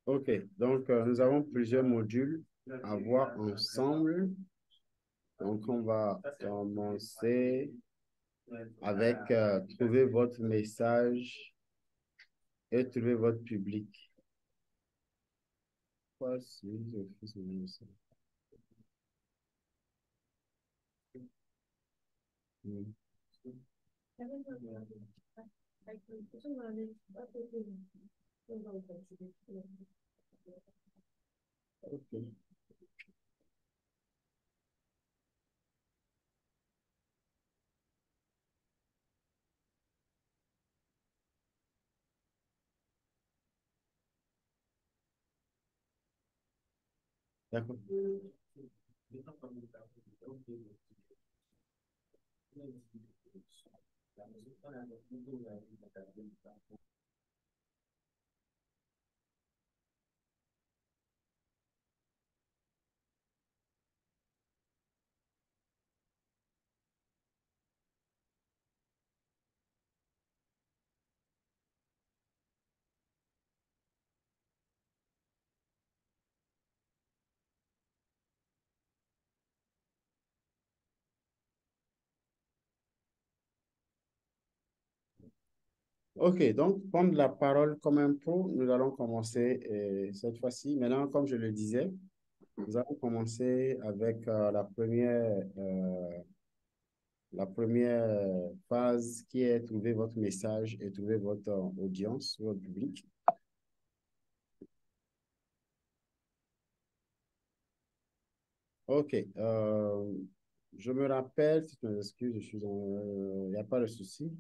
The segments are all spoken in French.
OK, donc nous avons plusieurs modules à voir ensemble. Donc, on va commencer avec trouver votre message et trouver votre public. Voici le fils de Moussa. Hmm. OK. D'accord. OK, donc prendre la parole comme un pro, nous allons commencer cette fois-ci. Maintenant, comme je le disais, nous allons commencer avec la première phase qui est trouver votre message et trouver votre audience, votre public. OK, je me rappelle, si tu m'excuses, il n'y a pas de souci.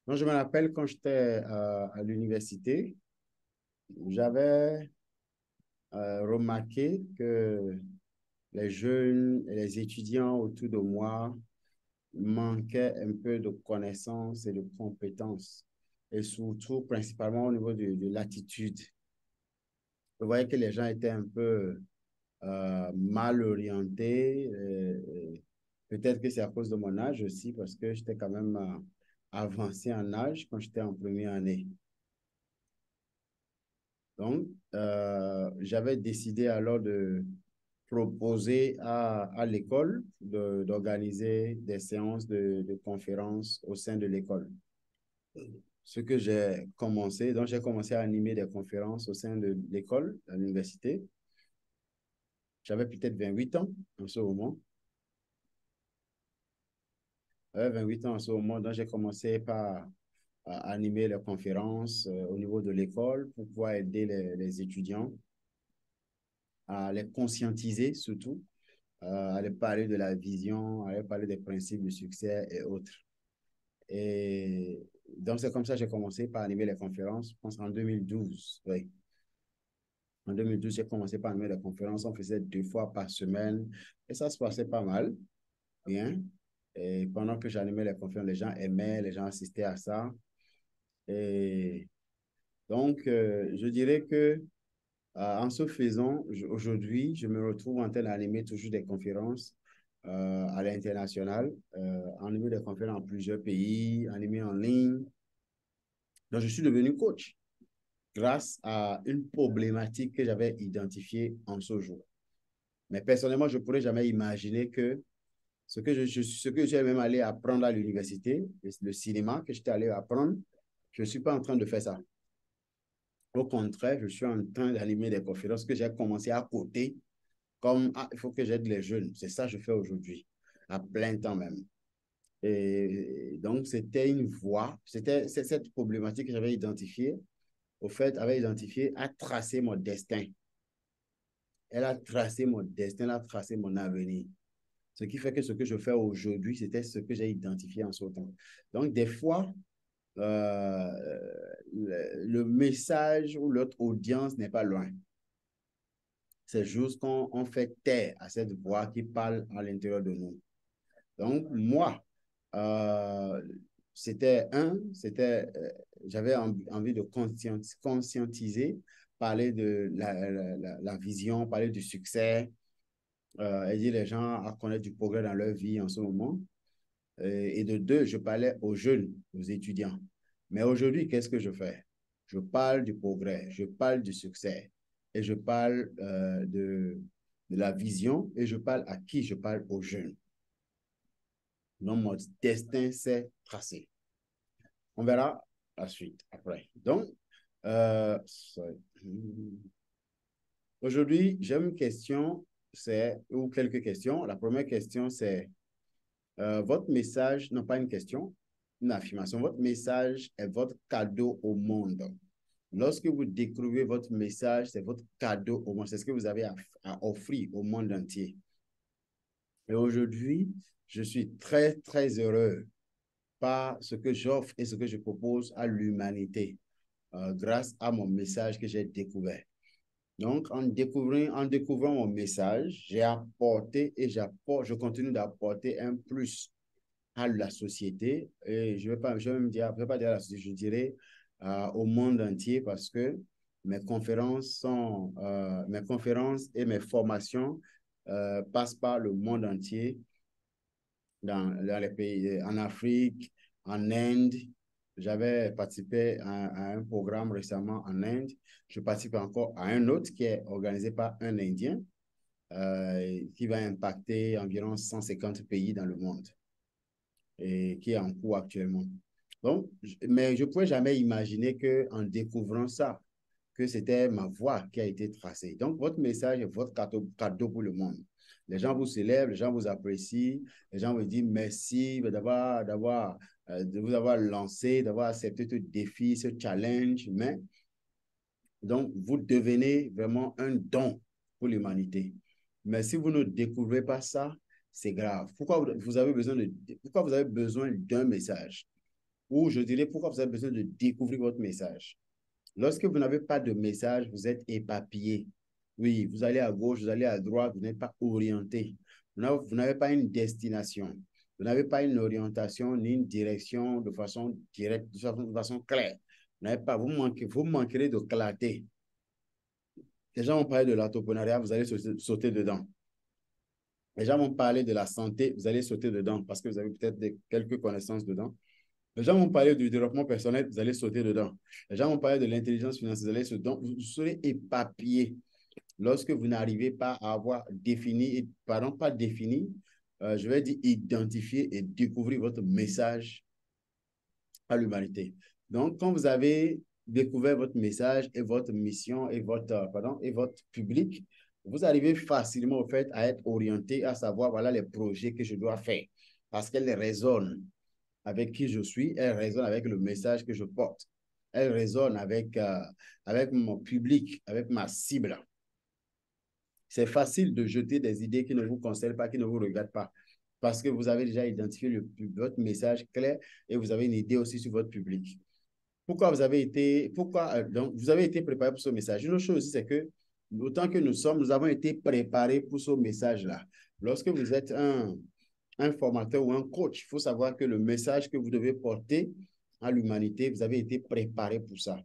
Donc, je me rappelle quand j'étais à l'université, j'avais remarqué que les jeunes et les étudiants autour de moi manquaient un peu de connaissances et de compétences, et surtout principalement au niveau de l'attitude. Je voyais que les gens étaient un peu mal orientés. Peut-être que c'est à cause de mon âge aussi, parce que j'étais quand même avancé en âge quand j'étais en première année. Donc, j'avais décidé alors de proposer à l'école d'organiser des séances de conférences au sein de l'école. Ce que j'ai commencé, donc j'ai commencé à animer des conférences au sein de l'école, à l'université. J'avais peut-être 28 ans en ce moment. J'avais 28 ans en ce moment, donc j'ai commencé par animer les conférences au niveau de l'école pour pouvoir aider les étudiants à les conscientiser surtout, à les parler de la vision, à les parler des principes de succès et autres. Et donc, c'est comme ça que j'ai commencé par animer les conférences, je pense en 2012. Oui. En 2012, j'ai commencé par animer les conférences. On faisait 2 fois par semaine et ça se passait pas mal, bien. Et pendant que j'animais les conférences, les gens aimaient, les gens assistaient à ça. Et donc, je dirais que en ce faisant, aujourd'hui, je me retrouve en train d'animer toujours des conférences à l'international, animer des conférences en plusieurs pays, animer en ligne. Donc, je suis devenu coach grâce à une problématique que j'avais identifiée en ce jour. Mais personnellement, je ne pourrais jamais imaginer que ce que j'ai même allé apprendre à l'université, le cinéma que j'étais allé apprendre, je ne suis pas en train de faire ça. Au contraire, je suis en train d'animer des conférences que j'ai commencé à côté, comme ah, il faut que j'aide les jeunes. C'est ça que je fais aujourd'hui, à plein temps même. Et donc, c'était une voie, c'était cette problématique que j'avais identifiée, au fait, avait identifié, a tracé mon destin. Elle a tracé mon destin, elle a tracé mon avenir. Ce qui fait que ce que je fais aujourd'hui, c'était ce que j'ai identifié en ce temps. Donc, des fois, le message ou l'autre audience n'est pas loin. C'est juste qu'on on fait taire à cette voix qui parle à l'intérieur de nous. Donc, moi, euh, j'avais envie de conscientiser, parler de la vision, parler du succès, aider les gens à connaître du progrès dans leur vie en ce moment. Et de deux, je parlais aux jeunes, aux étudiants. Mais aujourd'hui, qu'est-ce que je fais? je parle du progrès, je parle du succès, et je parle de la vision, et je parle à qui? Je parle aux jeunes. Donc, mon destin s'est tracé. On verra la suite après. Donc, aujourd'hui, j'ai une question, ou quelques questions. La première question, c'est votre message, non pas une question, une affirmation. Votre message est votre cadeau au monde. Lorsque vous découvrez votre message, c'est votre cadeau au monde. C'est ce que vous avez à offrir au monde entier. Et aujourd'hui, je suis très, très heureux par ce que j'offre et ce que je propose à l'humanité grâce à mon message que j'ai découvert. Donc, en découvrant mon message, j'ai apporté et je continue d'apporter un plus à la société. Et je vais même dire, je vais pas dire à la société, je dirais au monde entier parce que mes conférences et mes formations passent par le monde entier dans les pays, en Afrique, en Inde. J'avais participé à un programme récemment en Inde. Je participe encore à un autre qui est organisé par un Indien qui va impacter environ 150 pays dans le monde et qui est en cours actuellement. Donc, mais je ne pouvais jamais imaginer qu'en découvrant ça, que c'était ma voie qui a été tracée. Donc, votre message est votre cadeau pour le monde. Les gens vous célèbrent, les gens vous apprécient, les gens vous disent merci de vous avoir lancé, d'avoir accepté ce défi, ce challenge. Mais donc, vous devenez vraiment un don pour l'humanité. Mais si vous ne découvrez pas ça, c'est grave. Pourquoi vous avez besoin d'un message? Ou je dirais, pourquoi vous avez besoin de découvrir votre message? Lorsque vous n'avez pas de message, vous êtes éparpillé. Oui, vous allez à gauche, vous allez à droite, vous n'êtes pas orienté. Vous n'avez pas une destination. Vous n'avez pas une orientation ni une direction de façon directe, de façon claire. Vous manquerez de clarté. Les gens vont parler de l'entrepreneuriat, vous allez sauter dedans. Les gens vont parler de la santé, vous allez sauter dedans parce que vous avez peut-être quelques connaissances dedans. Les gens vont parler du développement personnel, vous allez sauter dedans. Les gens vont parler de l'intelligence financière, vous allez sauter dedans. Vous serez éparpillé lorsque vous n'arrivez pas à avoir défini, pardon, pas défini, je vais dire identifier et découvrir votre message à l'humanité. Donc, quand vous avez découvert votre message et votre mission et votre public, vous arrivez facilement au fait à être orienté, à savoir, voilà les projets que je dois faire parce qu'elles résonnent avec qui je suis, elles résonnent avec le message que je porte. Elles résonnent avec mon public, avec ma cible. C'est facile de jeter des idées qui ne vous concernent pas, qui ne vous regardent pas, parce que vous avez déjà identifié votre message clair et vous avez une idée aussi sur votre public. Donc, vous avez été préparé pour ce message. Une autre chose aussi, c'est que, autant que nous avons été préparés pour ce message-là. Lorsque vous êtes un formateur ou un coach, il faut savoir que le message que vous devez porter à l'humanité, vous avez été préparé pour ça.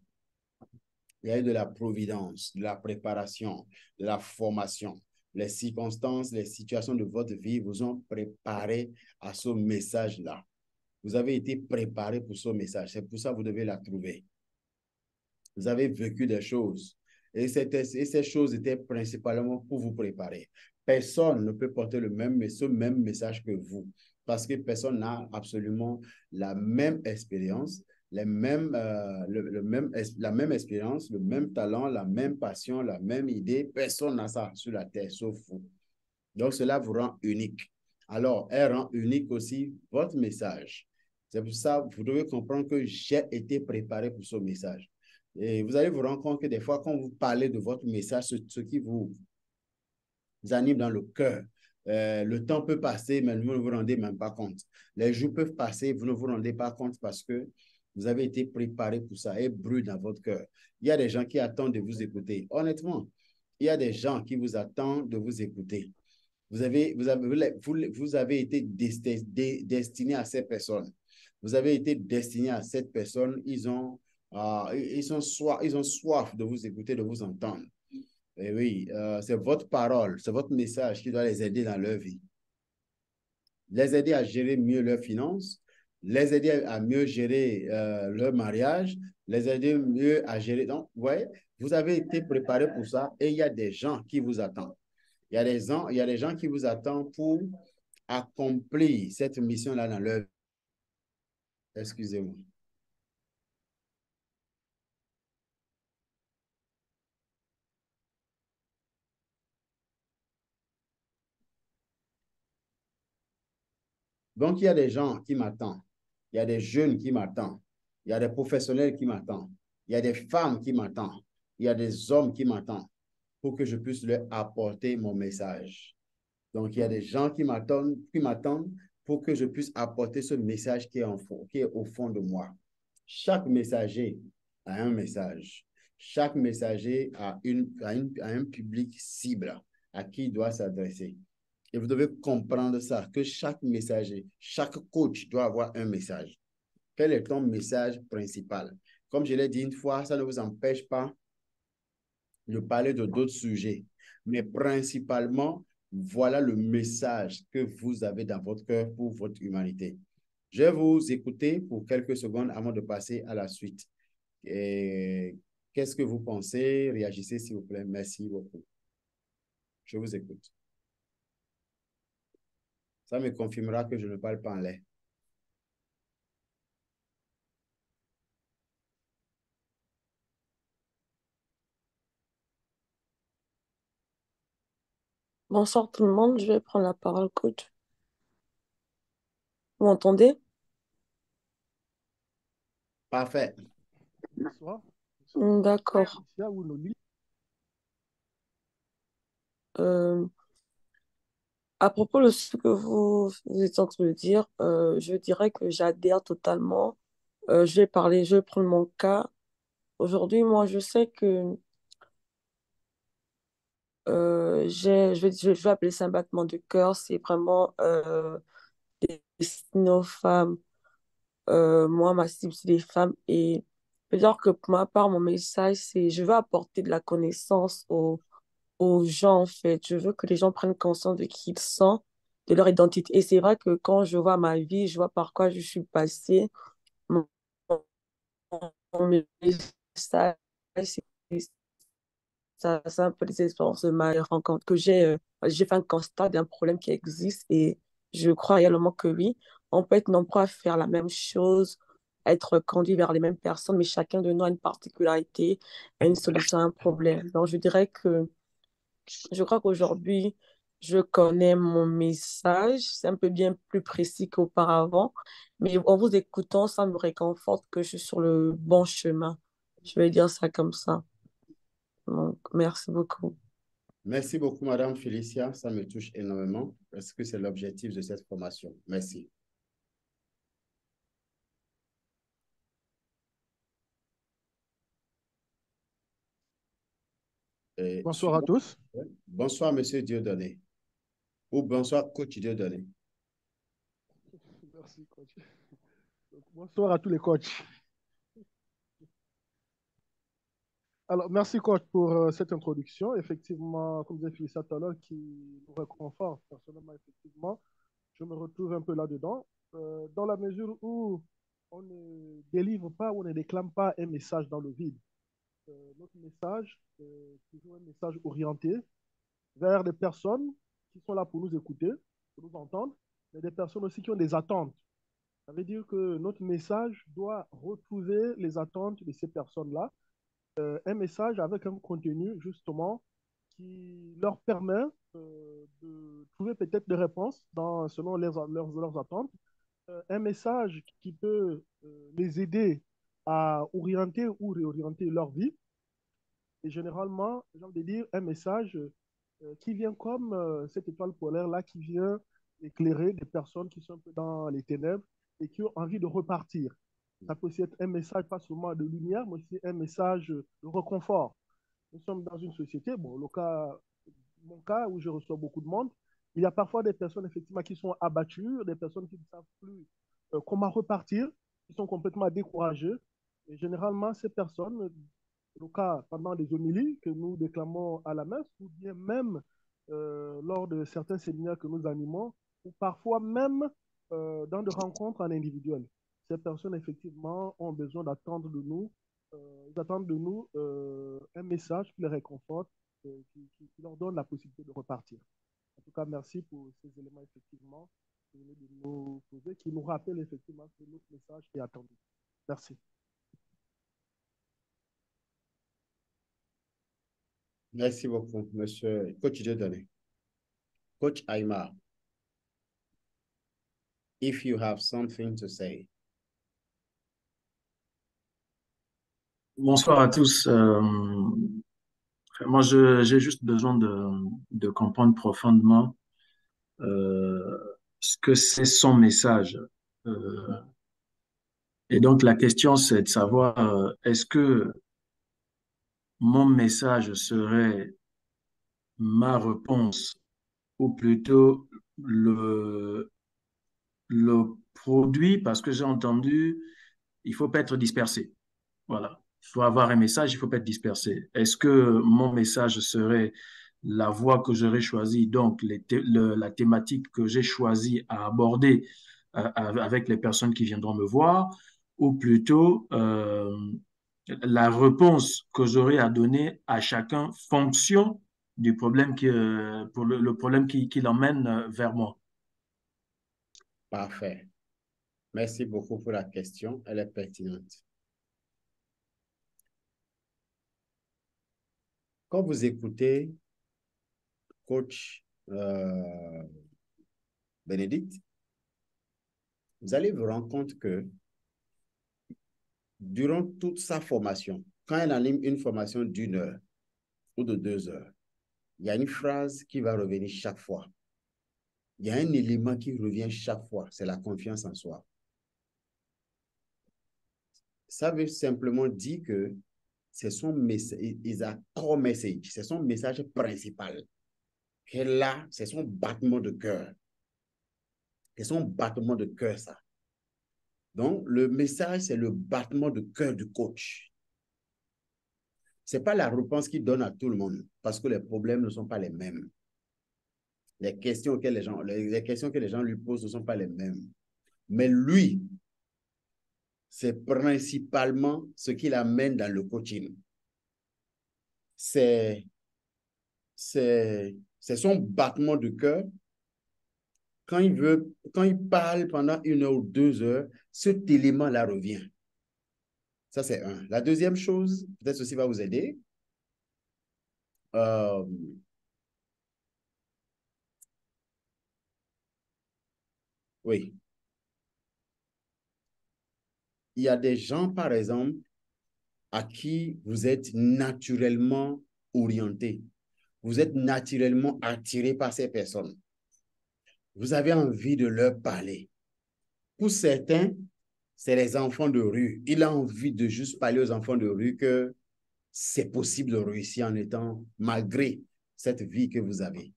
Il y a eu de la providence, de la préparation, de la formation. Les circonstances, les situations de votre vie vous ont préparé à ce message-là. Vous avez été préparé pour ce message. C'est pour ça que vous devez la trouver. Vous avez vécu des choses. Et ces choses étaient principalement pour vous préparer. Personne ne peut porter ce même message que vous. Parce que personne n'a absolument la même expérience, la même expérience, le même talent, la même passion, la même idée. Personne n'a ça sur la terre, sauf vous. Donc, cela vous rend unique. Alors, elle rend unique aussi votre message. C'est pour ça que vous devez comprendre que j'ai été préparé pour ce message. Et vous allez vous rendre compte que des fois, quand vous parlez de votre message, ce qui vous anime dans le cœur, le temps peut passer, mais vous ne vous rendez même pas compte. Les jours peuvent passer, vous ne vous rendez pas compte parce que vous avez été préparé pour ça et brûle dans votre cœur. Il y a des gens qui attendent de vous écouter. Honnêtement, il y a des gens qui vous attendent de vous écouter. Vous avez été destiné à ces personnes. Vous avez été destiné à cette personne. Ils ont soif de vous écouter, de vous entendre. Et oui, c'est votre parole, c'est votre message qui doit les aider dans leur vie. Les aider à gérer mieux leurs finances, les aider à mieux gérer leur mariage, les aider mieux à gérer. Donc, vous voyez, vous avez été préparé pour ça et il y a des gens qui vous attendent. Il y a des gens qui vous attendent pour accomplir cette mission-là dans leur vie. Excusez-moi. Donc, il y a des gens qui m'attendent. Il y a des jeunes qui m'attendent. Il y a des professionnels qui m'attendent. Il y a des femmes qui m'attendent. Il y a des hommes qui m'attendent pour que je puisse leur apporter mon message. Donc, il y a des gens qui m'attendent pour que je puisse apporter ce message qui est au fond de moi. Chaque messager a un message. Chaque messager a un public cible à qui il doit s'adresser. Et vous devez comprendre ça, que chaque messager, chaque coach doit avoir un message. Quel est ton message principal? Comme je l'ai dit une fois, ça ne vous empêche pas de parler de d'autres sujets. Mais principalement, voilà le message que vous avez dans votre cœur pour votre humanité. Je vais vous écouter pour quelques secondes avant de passer à la suite. Qu'est-ce que vous pensez? Réagissez, s'il vous plaît. Merci beaucoup. Je vous écoute. Ça me confirmera que je ne parle pas en l'air. Bonsoir tout le monde, je vais prendre la parole, coach. Vous m'entendez? Parfait. Bonsoir. Bonsoir. D'accord. Félicia ou Noli. Euh, à propos de ce que vous êtes en train de dire, je dirais que j'adhère totalement. Je vais prendre mon cas. Aujourd'hui, moi, je sais que je vais appeler ça un battement de cœur. C'est vraiment destiné aux femmes. Moi, ma cible, c'est les femmes. Et peut-être que pour ma part, mon message, c'est je veux apporter de la connaissance aux gens, en fait. Je veux que les gens prennent conscience de qui ils sont, de leur identité. Et c'est vrai que quand je vois ma vie, je vois par quoi je suis passée, mon mon message, c'est c'est un peu des expériences de ma rencontre que j'ai fait un constat d'un problème qui existe et je crois réellement que oui, on peut être nombreux à faire la même chose, être conduit vers les mêmes personnes, mais chacun de nous a une particularité, a une solution à un problème. Donc, je crois qu'aujourd'hui, je connais mon message. C'est un peu bien plus précis qu'auparavant. Mais en vous écoutant, ça me réconforte que je suis sur le bon chemin. Je vais dire ça comme ça. Donc, merci beaucoup. Merci beaucoup, Madame Félicia. Ça me touche énormément parce que c'est l'objectif de cette formation. Merci. Bonsoir à tous. Bonsoir, Monsieur Dieudonné. Ou bonsoir, Coach Dieudonné. Merci, coach. Donc, bonsoir à tous les coachs. Alors, merci, coach, pour cette introduction. Effectivement, comme vous avez fait ça tout à l'heure, qui nous réconforte. Personnellement, effectivement, je me retrouve un peu là-dedans. Dans la mesure où on ne délivre pas, on ne déclame pas un message dans le vide. Notre message est toujours un message orienté vers des personnes qui sont là pour nous écouter, pour nous entendre, mais des personnes aussi qui ont des attentes. Ça veut dire que notre message doit retrouver les attentes de ces personnes-là. Un message avec un contenu, justement, qui leur permet de trouver peut-être des réponses selon leurs attentes. Un message qui peut les aider à orienter ou réorienter leur vie. Et généralement, j'ai envie de dire un message qui vient comme cette étoile polaire-là, qui vient éclairer des personnes qui sont un peu dans les ténèbres et qui ont envie de repartir. Ça peut aussi être un message pas seulement de lumière, mais aussi un message de réconfort. Nous sommes dans une société, bon, mon cas où je reçois beaucoup de monde, il y a parfois des personnes effectivement qui sont abattues, des personnes qui ne savent plus comment repartir, qui sont complètement découragées. Et généralement, ces personnes, le cas pendant les homélies que nous déclamons à la messe, ou bien même lors de certains séminaires que nous animons, ou parfois même dans des rencontres en individuel. Ces personnes, effectivement, ont besoin d'attendre de nous ils attendent de nous un message qui les réconforte, qui leur donne la possibilité de repartir. En tout cas, merci pour ces éléments, effectivement, que vous venez de nous poser, qui nous rappellent effectivement que notre message est attendu. Merci. Merci beaucoup, monsieur Coach Dieudonné. Coach Aymar, if you have something to say. Bonsoir à tous. Moi, j'ai juste besoin de comprendre profondément ce que c'est son message. Euh, et donc, la question, c'est de savoir, est-ce que mon message serait ma réponse ou plutôt le, le produit, parce que j'ai entendu, il faut pas être dispersé. Voilà. Il faut avoir un message, il faut pas être dispersé. Est-ce que mon message serait la voie que j'aurais choisie, donc la thématique que j'ai choisi à aborder avec les personnes qui viendront me voir, ou plutôt la réponse que j'aurai à donner à chacun fonction du problème pour le problème qui l'emmène vers moi. Parfait. Merci beaucoup pour la question. Elle est pertinente. Quand vous écoutez Coach Bénédicte, vous allez vous rendre compte que durant toute sa formation, quand elle anime une formation d'1 heure ou de 2 heures, il y a une phrase qui va revenir chaque fois. Il y a un élément qui revient chaque fois, c'est la confiance en soi. Ça veut simplement dire que c'est son message, c'est son message principal. Et là, c'est son battement de cœur. C'est son battement de cœur, ça. Donc, le message, c'est le battement de cœur du coach. Ce n'est pas la réponse qu'il donne à tout le monde, parce que les problèmes ne sont pas les mêmes. Les questions que les gens lui posent ne sont pas les mêmes. Mais lui, c'est principalement ce qu'il amène dans le coaching. C'est son battement de cœur. Quand il parle pendant 1 heure ou 2 heures, cet élément-là revient. Ça, c'est un. La deuxième chose, peut-être ceci va vous aider. Oui. Il y a des gens, par exemple, à qui vous êtes naturellement orienté. Vous êtes naturellement attiré par ces personnes. Vous avez envie de leur parler. Pour certains, c'est les enfants de rue. Il a envie de juste parler aux enfants de rue que c'est possible de réussir en étant, malgré cette vie que vous avez.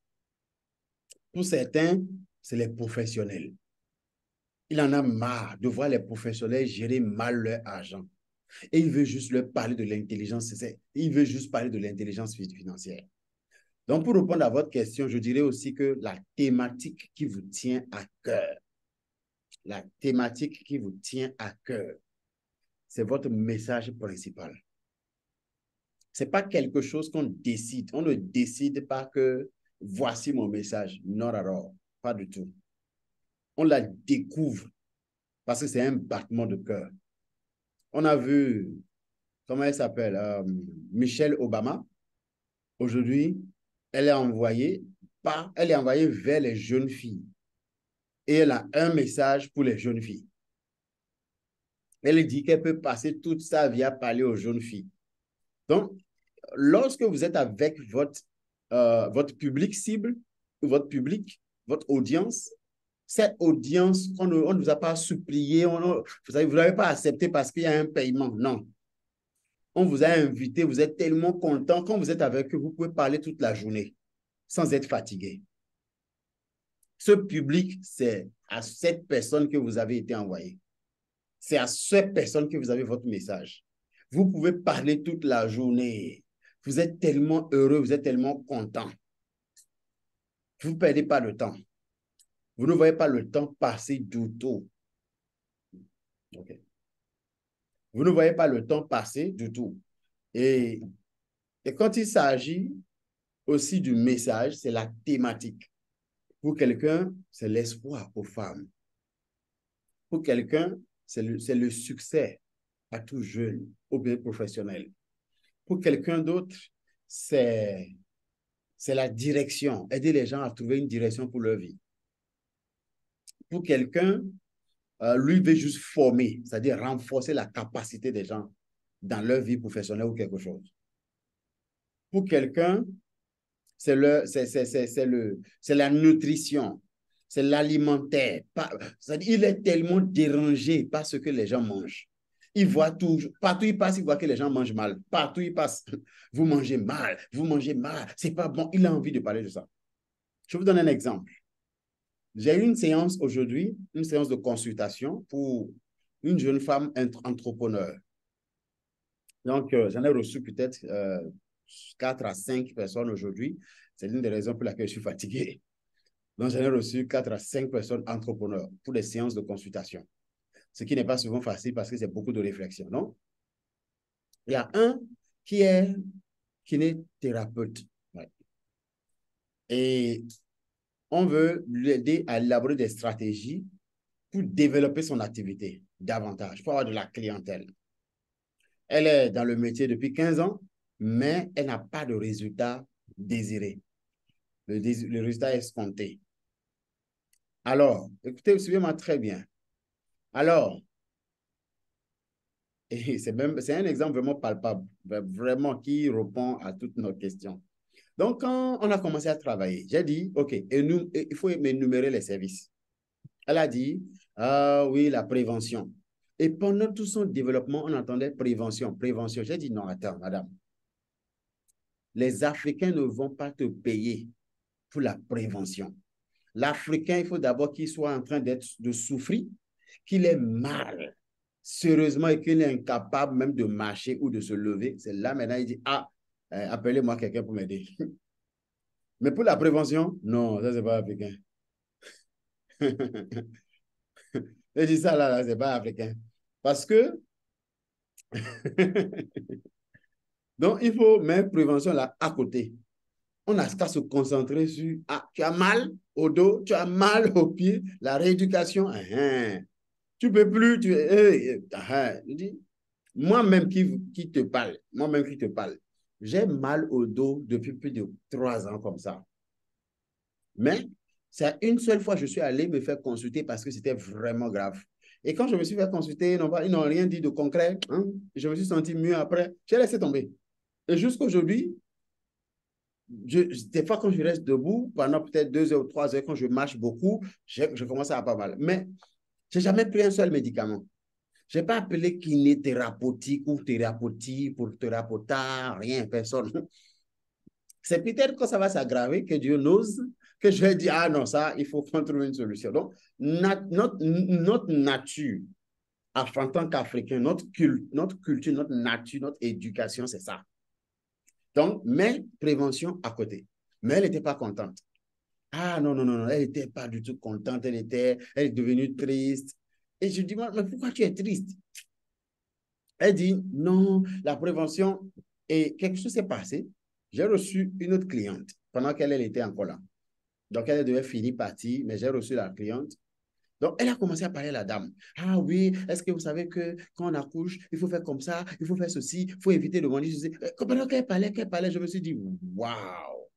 Pour certains, c'est les professionnels. Il en a marre de voir les professionnels gérer mal leur argent. Et il veut juste leur parler de l'intelligence. Il veut juste parler de l'intelligence financière. Donc, pour répondre à votre question, je dirais aussi que la thématique qui vous tient à cœur, la thématique qui vous tient à cœur, c'est votre message principal. Ce n'est pas quelque chose qu'on décide. On ne décide pas que voici mon message. Not at all. Pas du tout. On la découvre parce que c'est un battement de cœur. On a vu, comment elle s'appelle, Michelle Obama. Aujourd'hui, elle est envoyée vers les jeunes filles. Et elle a un message pour les jeunes filles. Elle dit qu'elle peut passer toute sa vie à parler aux jeunes filles. Donc, lorsque vous êtes avec votre public cible, votre public, votre audience, cette audience, on ne vous a pas supplié, vous n'avez pas accepté parce qu'il y a un paiement. Non. On vous a invité, vous êtes tellement content. Quand vous êtes avec eux, vous pouvez parler toute la journée sans être fatigué. Ce public, c'est à cette personne que vous avez été envoyé. C'est à cette personne que vous avez votre message. Vous pouvez parler toute la journée. Vous êtes tellement heureux, vous êtes tellement content. Vous ne perdez pas le temps. Vous ne voyez pas le temps passer du tout. Okay. Vous ne voyez pas le temps passer du tout. Et, et quand il s'agit aussi du message, c'est la thématique. Pour quelqu'un, c'est l'espoir aux femmes. Pour quelqu'un, c'est le succès à tout jeune ou bien professionnel. Pour quelqu'un d'autre, c'est la direction, aider les gens à trouver une direction pour leur vie. Pour quelqu'un, lui veut juste former, c'est-à-dire renforcer la capacité des gens dans leur vie professionnelle ou quelque chose. Pour quelqu'un, c'est la nutrition, c'est l'alimentaire. Il est tellement dérangé par ce que les gens mangent. Il voit tout, partout il passe, il voit que les gens mangent mal. Partout il passe, vous mangez mal, c'est pas bon. Il a envie de parler de ça. Je vous donne un exemple. J'ai eu une séance aujourd'hui, une séance de consultation pour une jeune femme entrepreneur. Donc, j'en ai reçu peut-être 4 à 5 personnes aujourd'hui. C'est l'une des raisons pour laquelle je suis fatigué. Donc, j'en ai reçu 4 à 5 personnes entrepreneurs pour des séances de consultation. Ce qui n'est pas souvent facile parce que c'est beaucoup de réflexion, non? Il y a un qui est kinésithérapeute. Ouais. Et on veut l'aider à élaborer des stratégies pour développer son activité davantage, pour avoir de la clientèle. Elle est dans le métier depuis 15 ans, mais elle n'a pas de résultat désiré. Le résultat est escompté. Alors, écoutez, suivez-moi très bien. Alors, et c'est un exemple vraiment palpable, vraiment qui répond à toutes nos questions. Donc, quand on a commencé à travailler, j'ai dit, OK, il faut énumérer les services. Elle a dit, ah oui, la prévention. Et pendant tout son développement, on entendait prévention, prévention. J'ai dit, non, attends, madame. Les Africains ne vont pas te payer pour la prévention. L'Africain, il faut d'abord qu'il soit en train de souffrir, qu'il ait mal, sérieusement, et qu'il est incapable même de marcher ou de se lever. C'est là maintenant, il dit, ah, appelez-moi quelqu'un pour m'aider. Mais pour la prévention, non, ça, c'est pas africain. Je dis ça là, c'est pas africain. Parce que, donc, il faut mettre prévention là à côté. On n'a qu'à se concentrer sur, ah, tu as mal au dos, tu as mal au pied, la rééducation, tu peux plus, je dis, moi-même qui te parle, j'ai mal au dos depuis plus de 3 ans comme ça. Mais c'est une seule fois que je suis allé me faire consulter parce que c'était vraiment grave. Et quand je me suis fait consulter, ils n'ont rien dit de concret. Hein? Je me suis senti mieux après. J'ai laissé tomber. Et jusqu'à aujourd'hui, des fois, quand je reste debout, pendant peut-être 2 heures ou 3 heures, quand je marche beaucoup, je commence à avoir pas mal. Mais je n'ai jamais pris un seul médicament. Je n'ai pas appelé kinéthérapeutique ou thérapeutique pour thérapeuta, rien, personne. C'est peut-être quand ça va s'aggraver que Dieu n'ose, que je vais dire, ah non, ça, il faut qu'on trouve une solution. Donc, notre nature, en tant qu'Africain, notre culture, notre nature, notre éducation, c'est ça. Donc, mais prévention à côté. Mais elle n'était pas contente. Ah non, non, non, non, elle n'était pas du tout contente, elle est devenue triste. Et je dis, mais pourquoi tu es triste? Elle dit, non, la prévention, et quelque chose s'est passé. J'ai reçu une autre cliente pendant qu'elle était encore là. Donc, elle devait finir partie, mais j'ai reçu la cliente. Donc, elle a commencé à parler à la dame. Ah oui, est-ce que vous savez que quand on accouche, il faut faire comme ça, il faut faire ceci, il faut éviter de manger ceci. Pendant qu'elle parlait, je me suis dit, waouh,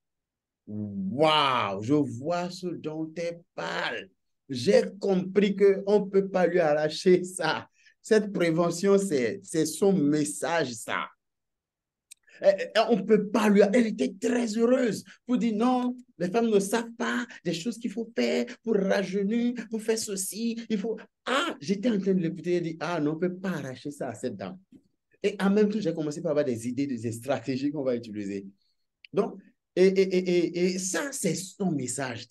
waouh, je vois ce dont elle parle. J'ai compris qu'on ne peut pas lui arracher ça. Cette prévention, c'est son message, ça. On ne peut pas lui... Elle était très heureuse pour dire non, les femmes ne savent pas des choses qu'il faut faire pour rajeunir, pour faire ceci. Il faut... Ah, j'étais en train de l'écouter et dire, ah, non, on ne peut pas arracher ça à cette dame. Et en même temps, j'ai commencé par avoir des idées, des stratégies qu'on va utiliser. Donc, et ça, c'est son message.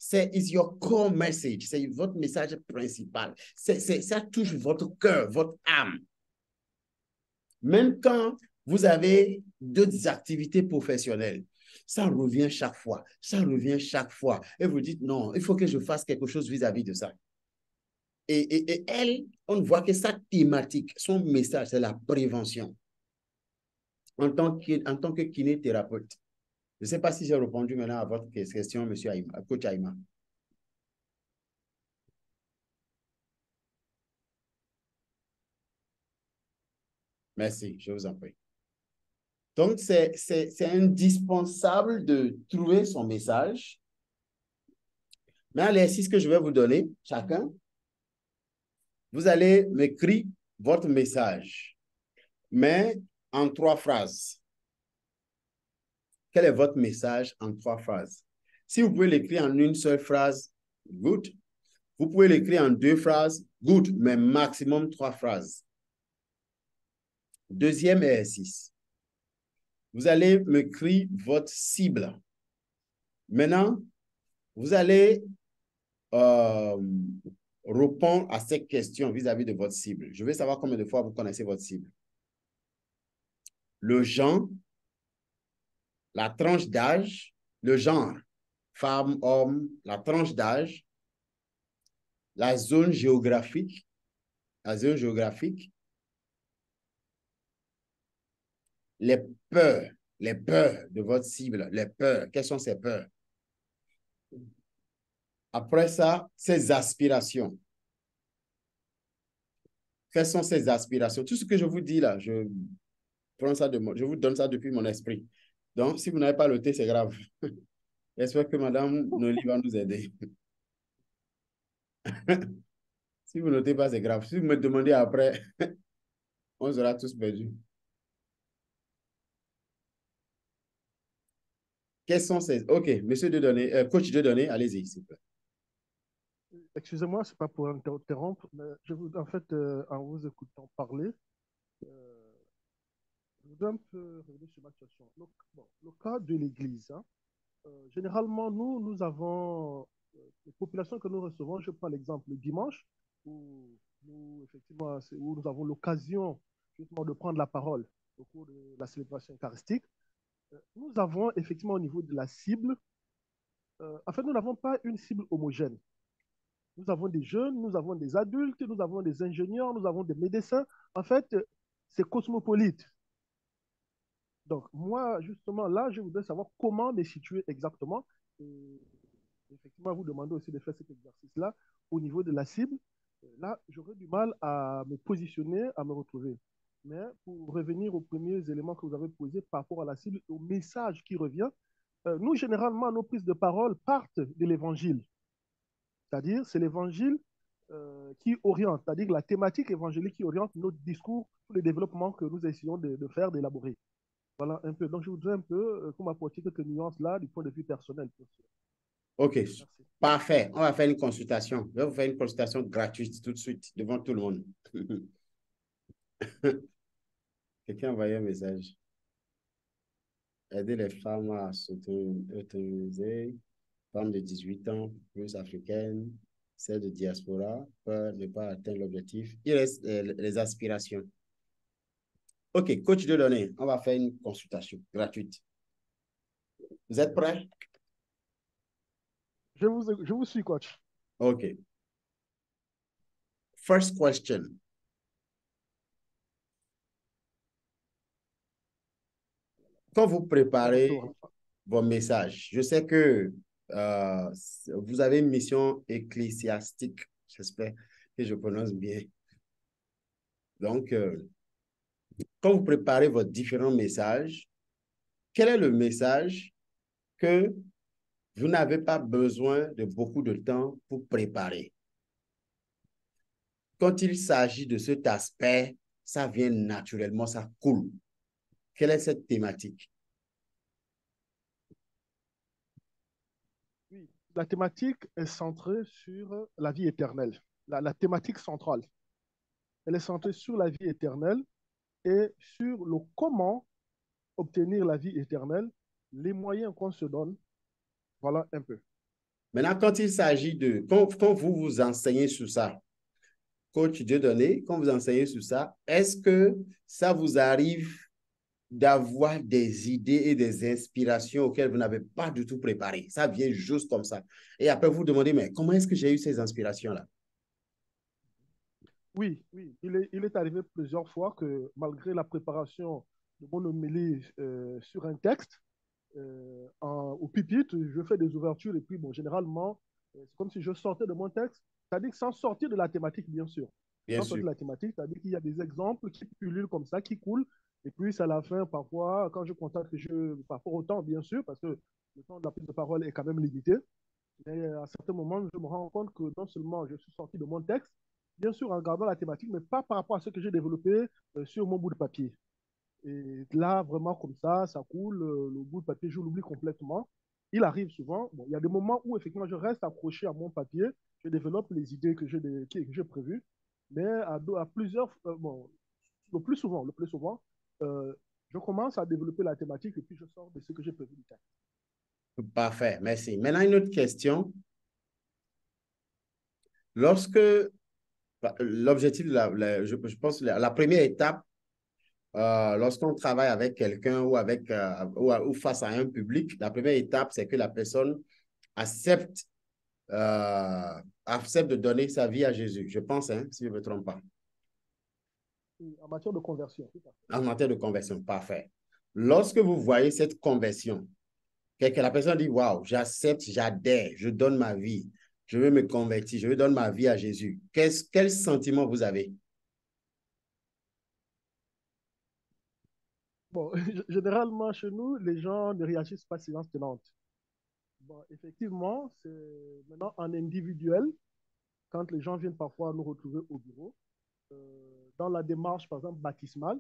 C'est your core message. C'est votre message principal. Ça touche votre cœur, votre âme. Même quand vous avez d'autres activités professionnelles, ça revient chaque fois. Ça revient chaque fois. Et vous dites, non, il faut que je fasse quelque chose vis-à-vis de ça. Et elle, on voit que sa thématique, son message, c'est la prévention. en tant que kinésithérapeute? Je ne sais pas si j'ai répondu maintenant à votre question, monsieur Aïma, coach Aïma. Merci, je vous en prie. Donc, c'est indispensable de trouver son message. Mais l'exercice que je vais vous donner, chacun, vous allez m'écrire votre message, mais en 3 phrases. Quel est votre message en 3 phrases? Si vous pouvez l'écrire en une seule phrase, good. Vous pouvez l'écrire en 2 phrases, good, mais maximum 3 phrases. Deuxième exercice. Vous allez m'écrire votre cible. Maintenant, vous allez répondre à cette question vis-à-vis de votre cible. Je veux savoir combien de fois vous connaissez votre cible. Le genre, la tranche d'âge, le genre, femme, homme, la tranche d'âge, la zone géographique, les peurs de votre cible, les peurs. Quelles sont ces peurs? Après ça, ses aspirations. Quelles sont ses aspirations? Tout ce que je vous dis là, je vous donne ça depuis mon esprit. Donc, si vous n'avez pas noté, c'est grave. J'espère que Madame Noli va nous aider. Si vous ne notez pas, c'est grave. Si vous me demandez après, on sera tous perdus. Quels sont ces... OK, monsieur Dieudonné, coach Dieudonné, allez-y, s'il vous plaît. Excusez-moi, ce n'est pas pour interrompre, mais je vous, en fait, en vous écoutant parler, je voudrais un peu revenir sur ma situation. Le cas de l'Église, hein, généralement, nous avons les populations que nous recevons. Je prends l'exemple le dimanche, effectivement, où nous avons l'occasion justement de prendre la parole au cours de la célébration eucharistique. Nous avons effectivement au niveau de la cible, en fait, nous n'avons pas une cible homogène. Nous avons des jeunes, nous avons des adultes, nous avons des ingénieurs, nous avons des médecins. En fait, c'est cosmopolite. Donc, moi, justement, là, je voudrais savoir comment me situer exactement. Et effectivement, vous demandez aussi de faire cet exercice-là au niveau de la cible. Là, j'aurais du mal à me positionner, à me retrouver. Mais pour revenir aux premiers éléments que vous avez posés par rapport à la cible, au message qui revient, nous, généralement, nos prises de parole partent de l'évangile. C'est-à-dire, c'est l'évangile qui oriente, c'est-à-dire la thématique évangélique qui oriente notre discours, tout le développement que nous essayons de faire, d'élaborer. Voilà un peu. Donc, je voudrais un peu qu'on m'apporte quelques nuances là du point de vue personnel. OK, Merci. parfait. On va faire une consultation. Je vais vous faire une consultation gratuite tout de suite devant tout le monde. Quelqu'un a envoyé un message. Aider les femmes à s'autoriser, femmes de 18 ans, plus africaines, celles de diaspora, pour ne pas atteindre l'objectif. Il reste les aspirations. OK, coach Dieudonné, on va faire une consultation gratuite. Vous êtes prêts? Je vous suis, coach. OK. First question. Quand vous préparez vos messages, je sais que vous avez une mission ecclésiastique. J'espère que je prononce bien. Donc, quand vous préparez vos différents messages, quel est le message que vous n'avez pas besoin de beaucoup de temps pour préparer? Quand il s'agit de cet aspect, ça vient naturellement, ça coule. Quelle est cette thématique? Oui, la thématique est centrée sur la vie éternelle. La thématique centrale, elle est centrée sur la vie éternelle et sur le comment obtenir la vie éternelle, les moyens qu'on se donne. Voilà un peu. Maintenant, quand il s'agit de... Quand vous vous enseignez sur ça, coach Dieudonné, quand vous enseignez sur ça, est-ce que ça vous arrive d'avoir des idées et des inspirations auxquelles vous n'avez pas du tout préparé? Ça vient juste comme ça. Et après, vous demandez, mais comment est-ce que j'ai eu ces inspirations-là? Oui, oui. Il est arrivé plusieurs fois que malgré la préparation de mon homélie sur un texte, au pupitre, je fais des ouvertures et puis, bon, généralement, c'est comme si je sortais de mon texte, c'est-à-dire sans sortir de la thématique, bien sûr. Bien Sans sûr. sortir de la thématique, c'est-à-dire qu'il y a des exemples qui pullulent comme ça, qui coulent, et puis c'est à la fin, parfois, quand je constate que par rapport au temps, bien sûr, parce que le temps de la prise de parole est quand même limité, mais à certains moments, je me rends compte que non seulement je suis sorti de mon texte, bien sûr en gardant la thématique, mais pas par rapport à ce que j'ai développé sur mon bout de papier. Et là, vraiment comme ça coule, le bout de papier, je l'oublie complètement. Il arrive souvent, bon, il y a des moments où effectivement je reste accroché à mon papier, je développe les idées que j'ai prévues, mais à plusieurs, bon, le plus souvent, euh, je commence à développer la thématique et puis je sors de ce que j'ai prévu du texte. Parfait, merci. Maintenant, une autre question. Lorsque l'objectif, je pense, la première étape, lorsqu'on travaille avec quelqu'un ou, ou face à un public, la première étape, c'est que la personne accepte, accepte de donner sa vie à Jésus. Je pense, hein, si je ne me trompe pas. En matière de conversion, tout à fait. En matière de conversion, parfait. Lorsque vous voyez cette conversion, que la personne dit, waouh, j'accepte, j'adhère, je donne ma vie, je veux me convertir, je veux donner ma vie à Jésus. Quel sentiment vous avez? Bon, généralement, chez nous, les gens ne réagissent pas silence tenante. Bon, effectivement, c'est maintenant en individuel, quand les gens viennent parfois nous retrouver au bureau, dans la démarche, par exemple, baptismale,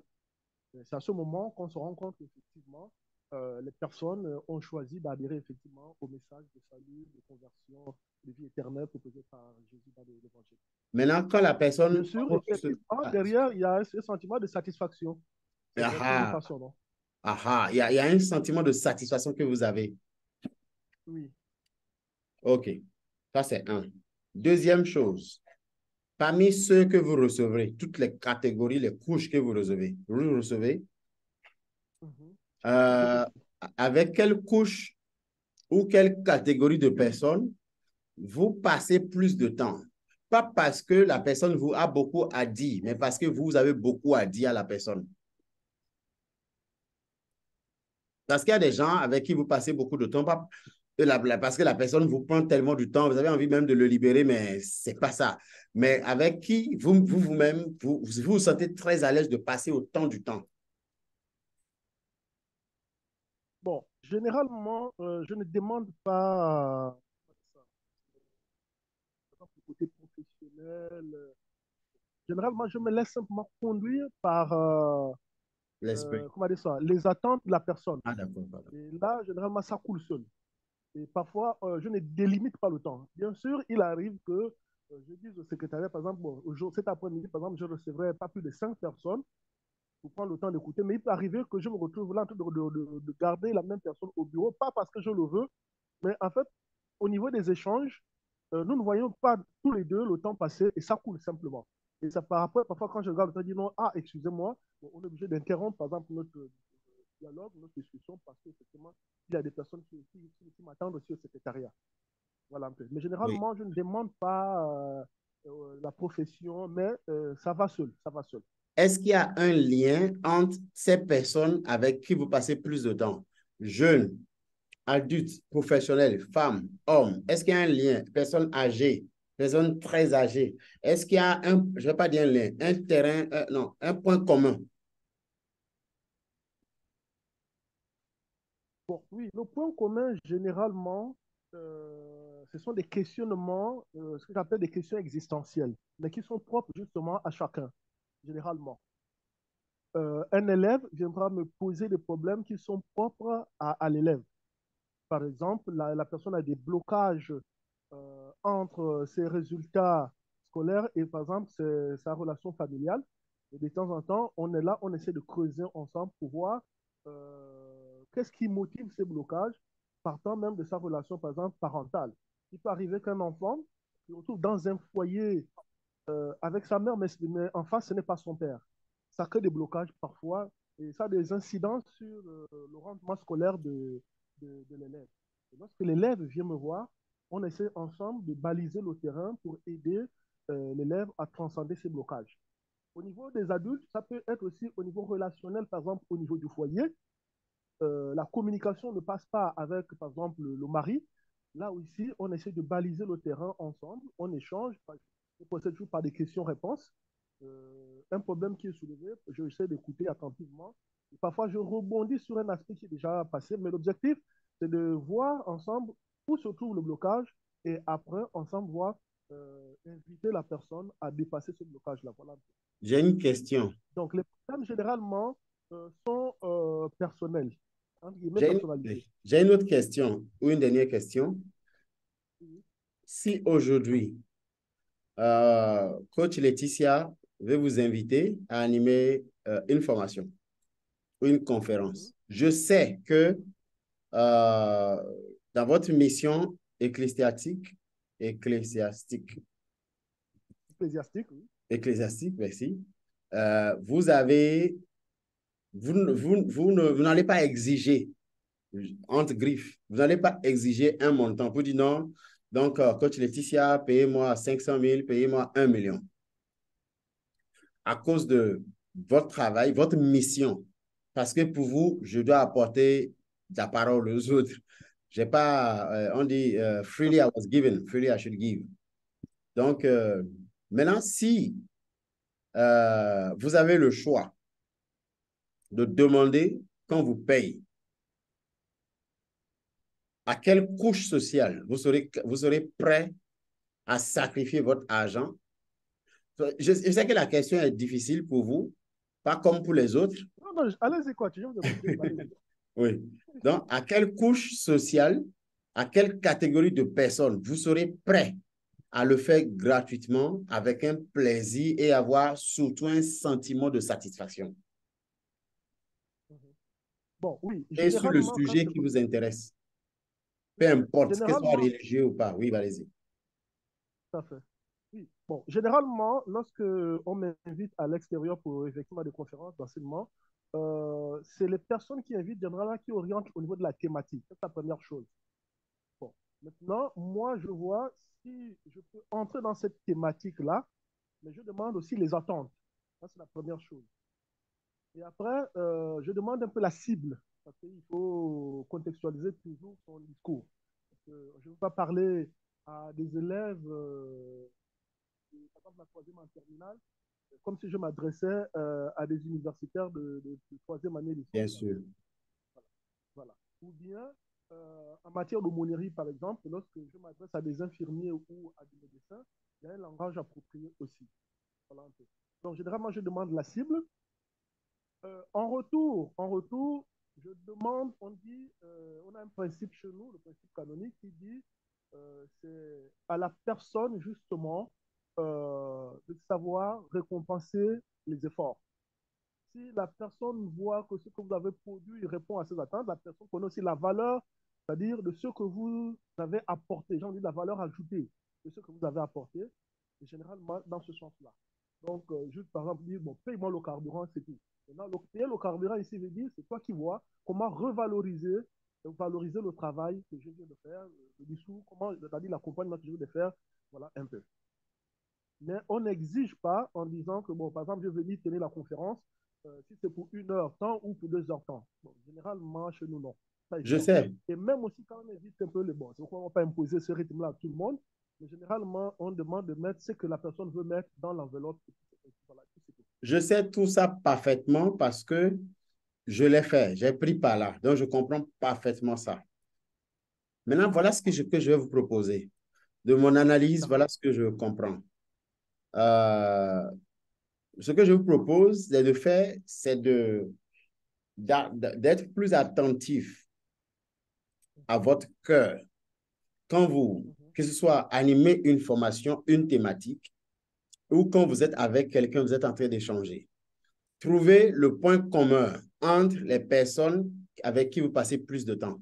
c'est à ce moment qu'on se rend compte qu'effectivement, les personnes ont choisi d'adhérer effectivement au message de salut, de conversion, de vie éternelle proposé par Jésus dans l'Évangile. Maintenant, quand la Bien personne... sûr, effectivement, derrière, il y a ce sentiment de satisfaction. C'est vrai, ce n'est Ah, pas son nom. ah, il y a un sentiment de satisfaction que vous avez. Oui. OK, ça c'est un. Deuxième chose, parmi ceux que vous recevrez, toutes les catégories, les couches que vous recevez, Mhm. Je euh, comprends. avec quelle couche ou quelle catégorie de personnes vous passez plus de temps? Pas parce que la personne vous a beaucoup à dire, mais parce que vous avez beaucoup à dire à la personne. Parce qu'il y a des gens avec qui vous passez beaucoup de temps, pas, parce que la personne vous prend tellement du temps, vous avez envie même de le libérer, mais c'est pas ça. Mais avec qui vous-même, vous sentez très à l'aise de passer autant du temps. Bon, généralement, je ne demande pas côté professionnel. Généralement, je me laisse simplement conduire par L'esprit. comment dire ça, les attentes de la personne. Ah, d'accord, pardon. Et là, généralement, ça coule seul. Et parfois, je ne délimite pas le temps. Bien sûr, il arrive que je dise au secrétariat, par exemple, bon, cet après-midi, par exemple, je ne recevrai pas plus de 5 personnes pour prendre le temps d'écouter, mais il peut arriver que je me retrouve là en train de garder la même personne au bureau, pas parce que je le veux, mais en fait, au niveau des échanges, nous ne voyons pas tous les deux le temps passer et ça coule simplement. Et ça par rapport, parfois, quand je regarde, je dis non, ah, excusez-moi, bon, on est obligé d'interrompre, par exemple, notre dialogue, notre discussion, parce qu'effectivement, il y a des personnes qui m'attendent aussi au secrétariat. Voilà un peu. Mais Oui. généralement, je ne demande pas la profession, mais ça va seul, ça va seul. Est-ce qu'il y a un lien entre ces personnes avec qui vous passez plus de temps? Jeunes, adultes, professionnels, femmes, hommes. Est-ce qu'il y a un lien? Personnes âgées, personnes très âgées. Est-ce qu'il y a un, je ne vais pas dire un lien, un terrain, non, un point commun? Bon, oui, le point commun, généralement, ce sont des questionnements, ce que j'appelle des questions existentielles, mais qui sont propres justement à chacun, généralement. Un élève viendra me poser des problèmes qui sont propres à l'élève. Par exemple, la personne a des blocages entre ses résultats scolaires et, par exemple, sa relation familiale. Et de temps en temps, on est là, on essaie de creuser ensemble pour voir qu'est-ce qui motive ces blocages, partant même de sa relation, par exemple, parentale. Il peut arriver qu'un enfant se retrouve dans un foyer avec sa mère, mais en face, ce n'est pas son père. Ça crée des blocages parfois et ça a des incidences sur le rendement scolaire de l'élève. Et lorsque l'élève vient me voir, on essaie ensemble de baliser le terrain pour aider l'élève à transcender ces blocages. Au niveau des adultes, ça peut être aussi au niveau relationnel, par exemple au niveau du foyer. La communication ne passe pas avec, par exemple, le mari. Là aussi, on essaie de baliser le terrain ensemble, on échange, on procède toujours par des questions-réponses. Un problème qui est soulevé, j'essaie d'écouter attentivement. Et parfois, je rebondis sur un aspect qui est déjà passé, mais l'objectif, c'est de voir ensemble où se trouve le blocage et après, ensemble, voir, inviter la personne à dépasser ce blocage-là. Voilà. J'ai une question. Donc, les problèmes, généralement, sont personnels, entre guillemets, J'ai personnalisés. j'ai une autre question ou une dernière question. Si aujourd'hui, coach Laetitia veut vous inviter à animer une formation ou une conférence, je sais que dans votre mission ecclésiastique, Ecclésiastique, oui. ecclésiastique, merci, vous avez, vous n'allez pas exiger, entre griffes, vous n'allez pas exiger un montant. Vous dites non, donc coach Laetitia, payez-moi 500 000, payez-moi 1 million. À cause de votre travail, votre mission. Parce que pour vous, je dois apporter de la parole aux autres. J'ai pas, on dit, freely I was given, freely I should give. Donc, maintenant, si vous avez le choix de demander quand vous payez, à quelle couche sociale vous serez prêt à sacrifier votre argent. Je sais que la question est difficile pour vous, pas comme pour les autres. Non, non, allez-y, quoi, tu viens de écouter, allez-y. Oui. Donc, à quelle couche sociale, à quelle catégorie de personnes vous serez prêt à le faire gratuitement, avec un plaisir et avoir surtout un sentiment de satisfaction? Bon, oui, Et sur le généralement, quand sujet c'est qui vous intéresse, peu importe, que ce soit généralement, religieux ou pas. Oui, allez-y. tout à fait. Oui. Bon, généralement, lorsque on m'invite à l'extérieur pour effectivement des conférences d'enseignement, c'est les personnes qui invitent généralement qui orientent au niveau de la thématique. C'est la première chose. Bon, maintenant, moi, je vois si je peux entrer dans cette thématique-là, mais je demande aussi les attentes. Ça, c'est la première chose. Et après, je demande un peu la cible, parce qu'il faut contextualiser toujours son discours. Je ne veux pas parler à des élèves, par exemple la troisième en terminale, comme si je m'adressais à des universitaires de troisième année licence. Bien sûr. Voilà. Ou bien, en matière d'aumônerie, par exemple, lorsque je m'adresse à des infirmiers ou à des médecins, il y a un langage approprié aussi. Voilà un peu. Donc, généralement, je demande la cible. En retour, je demande, on a un principe chez nous, le principe canonique, qui dit c'est à la personne, justement, de savoir récompenser les efforts. Si la personne voit que ce que vous avez produit répond à ses attentes, la personne connaît aussi la valeur, c'est-à-dire de ce que vous avez apporté. J'ai envie de la valeur ajoutée de ce que vous avez apporté, et généralement dans ce sens-là. Donc, juste par exemple, dire, bon, paye-moi le carburant, c'est tout. Maintenant, payer le carburant ici veut dire, c'est toi qui vois comment valoriser le travail que je viens de faire, le discours, comment, c'est-à-dire l'accompagnement que je viens de faire, voilà, un peu. Mais on n'exige pas en disant que, bon, par exemple, je vais venir tenir la conférence, si c'est pour 1 heure temps ou pour 2 heures temps. Bon, généralement, chez nous, non. Pas Je évident. sais. Et même aussi, quand on évite un peu les bons, c'est pourquoi on ne va pas imposer ce rythme-là à tout le monde. Mais généralement, on demande de mettre ce que la personne veut mettre dans l'enveloppe. Voilà, Je sais tout ça parfaitement parce que je l'ai fait. J'ai pris par là. Donc, je comprends parfaitement ça. Maintenant, voilà ce que je vais vous proposer. De mon analyse, voilà ce que je comprends. Ce que je vous propose de faire, c'est d'être plus attentif à votre cœur quand vous, que ce soit animer une formation, une thématique, ou quand vous êtes avec quelqu'un, vous êtes en train d'échanger. Trouvez le point commun entre les personnes avec qui vous passez plus de temps.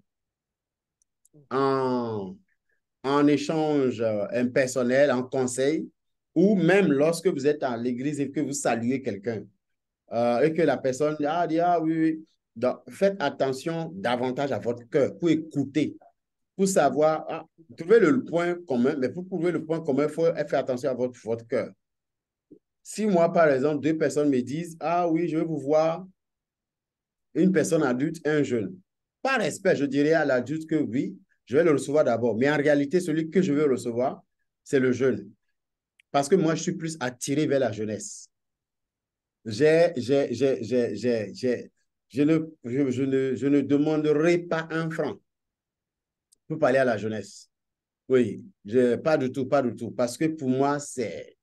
En échange impersonnel, en conseil, ou même lorsque vous êtes à l'église et que vous saluez quelqu'un et que la personne dit, ah oui, oui. Donc, faites attention davantage à votre cœur pour écouter, pour savoir, trouver le point commun, mais pour trouver le point commun, il faut faire attention à votre cœur. Si moi, par exemple, deux personnes me disent, ah oui, je veux vous voir, une personne adulte et un jeune. Par respect, je dirais à l'adulte que oui, je vais le recevoir d'abord. Mais en réalité, celui que je veux recevoir, c'est le jeune. Parce que moi, je suis plus attiré vers la jeunesse. J'ai, j'ai, j'ai, j'ai, j'ai, je ne demanderai pas un franc pour parler à la jeunesse. Oui, pas du tout, pas du tout. Parce que pour moi, c'est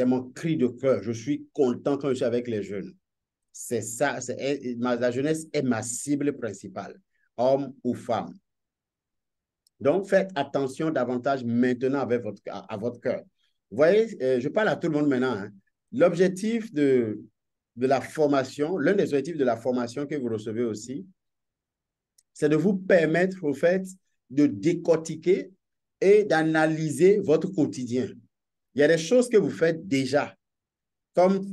mon cri de cœur. Je suis content quand je suis avec les jeunes. C'est ça, la jeunesse est ma cible principale, homme ou femme. Donc, faites attention davantage maintenant avec à votre cœur. Vous voyez, je parle à tout le monde maintenant. Hein. L'objectif de la formation, l'un des objectifs de la formation que vous recevez aussi, c'est de vous permettre, au fait, de décortiquer et d'analyser votre quotidien. Il y a des choses que vous faites déjà. Comme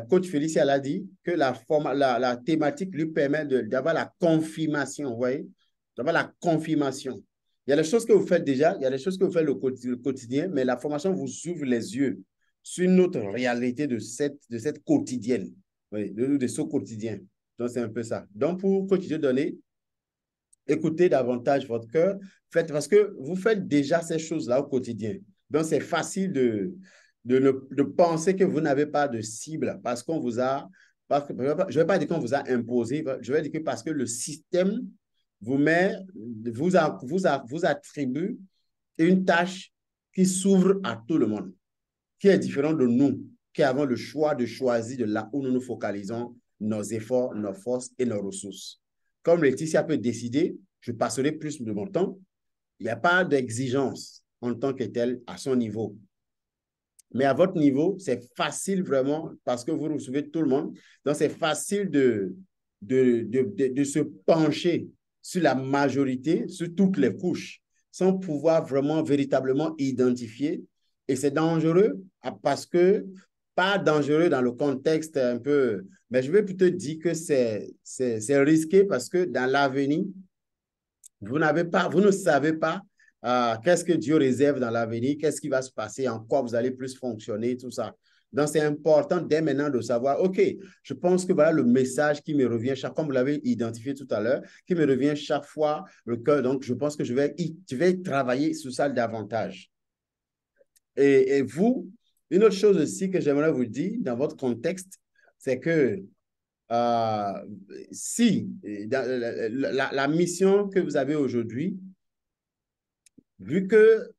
coach Félicia l'a dit, que la thématique lui permet d'avoir la confirmation, vous voyez, d'avoir la confirmation. Il y a des choses que vous faites déjà, il y a des choses que vous faites le quotidien, mais la formation vous ouvre les yeux sur une autre réalité de cette quotidienne, oui, de ce quotidien. Donc, c'est un peu ça. Donc, pour continuer de donner, écoutez davantage votre cœur, parce que vous faites déjà ces choses-là au quotidien. Donc, c'est facile de penser que vous n'avez pas de cible parce qu'on vous a, je ne vais pas dire qu'on vous a imposé, je vais dire que parce que le système vous attribue une tâche qui s'ouvre à tout le monde, qui est différente de nous, qui avons le choix de choisir de là où nous nous focalisons nos efforts, nos forces et nos ressources. Comme Laetitia peut décider, je passerai plus de mon temps, il n'y a pas d'exigence en tant que telle à son niveau. Mais à votre niveau, c'est facile vraiment parce que vous recevez tout le monde. Donc, c'est facile de se pencher sur la majorité, sur toutes les couches, sans pouvoir vraiment véritablement identifier. Et c'est dangereux parce que, pas dangereux dans le contexte un peu, mais je vais plutôt dire que c'est risqué parce que dans l'avenir, vous ne savez pas qu'est-ce que Dieu réserve dans l'avenir, qu'est-ce qui va se passer, en quoi vous allez plus fonctionner, tout ça. Donc, c'est important dès maintenant de savoir, OK, je pense que voilà le message qui me revient, comme vous l'avez identifié tout à l'heure, qui me revient chaque fois le cœur. Donc, je pense que je vais travailler sur ça davantage. Et vous, une autre chose aussi que j'aimerais vous dire dans votre contexte, c'est que si la mission que vous avez aujourd'hui, vu que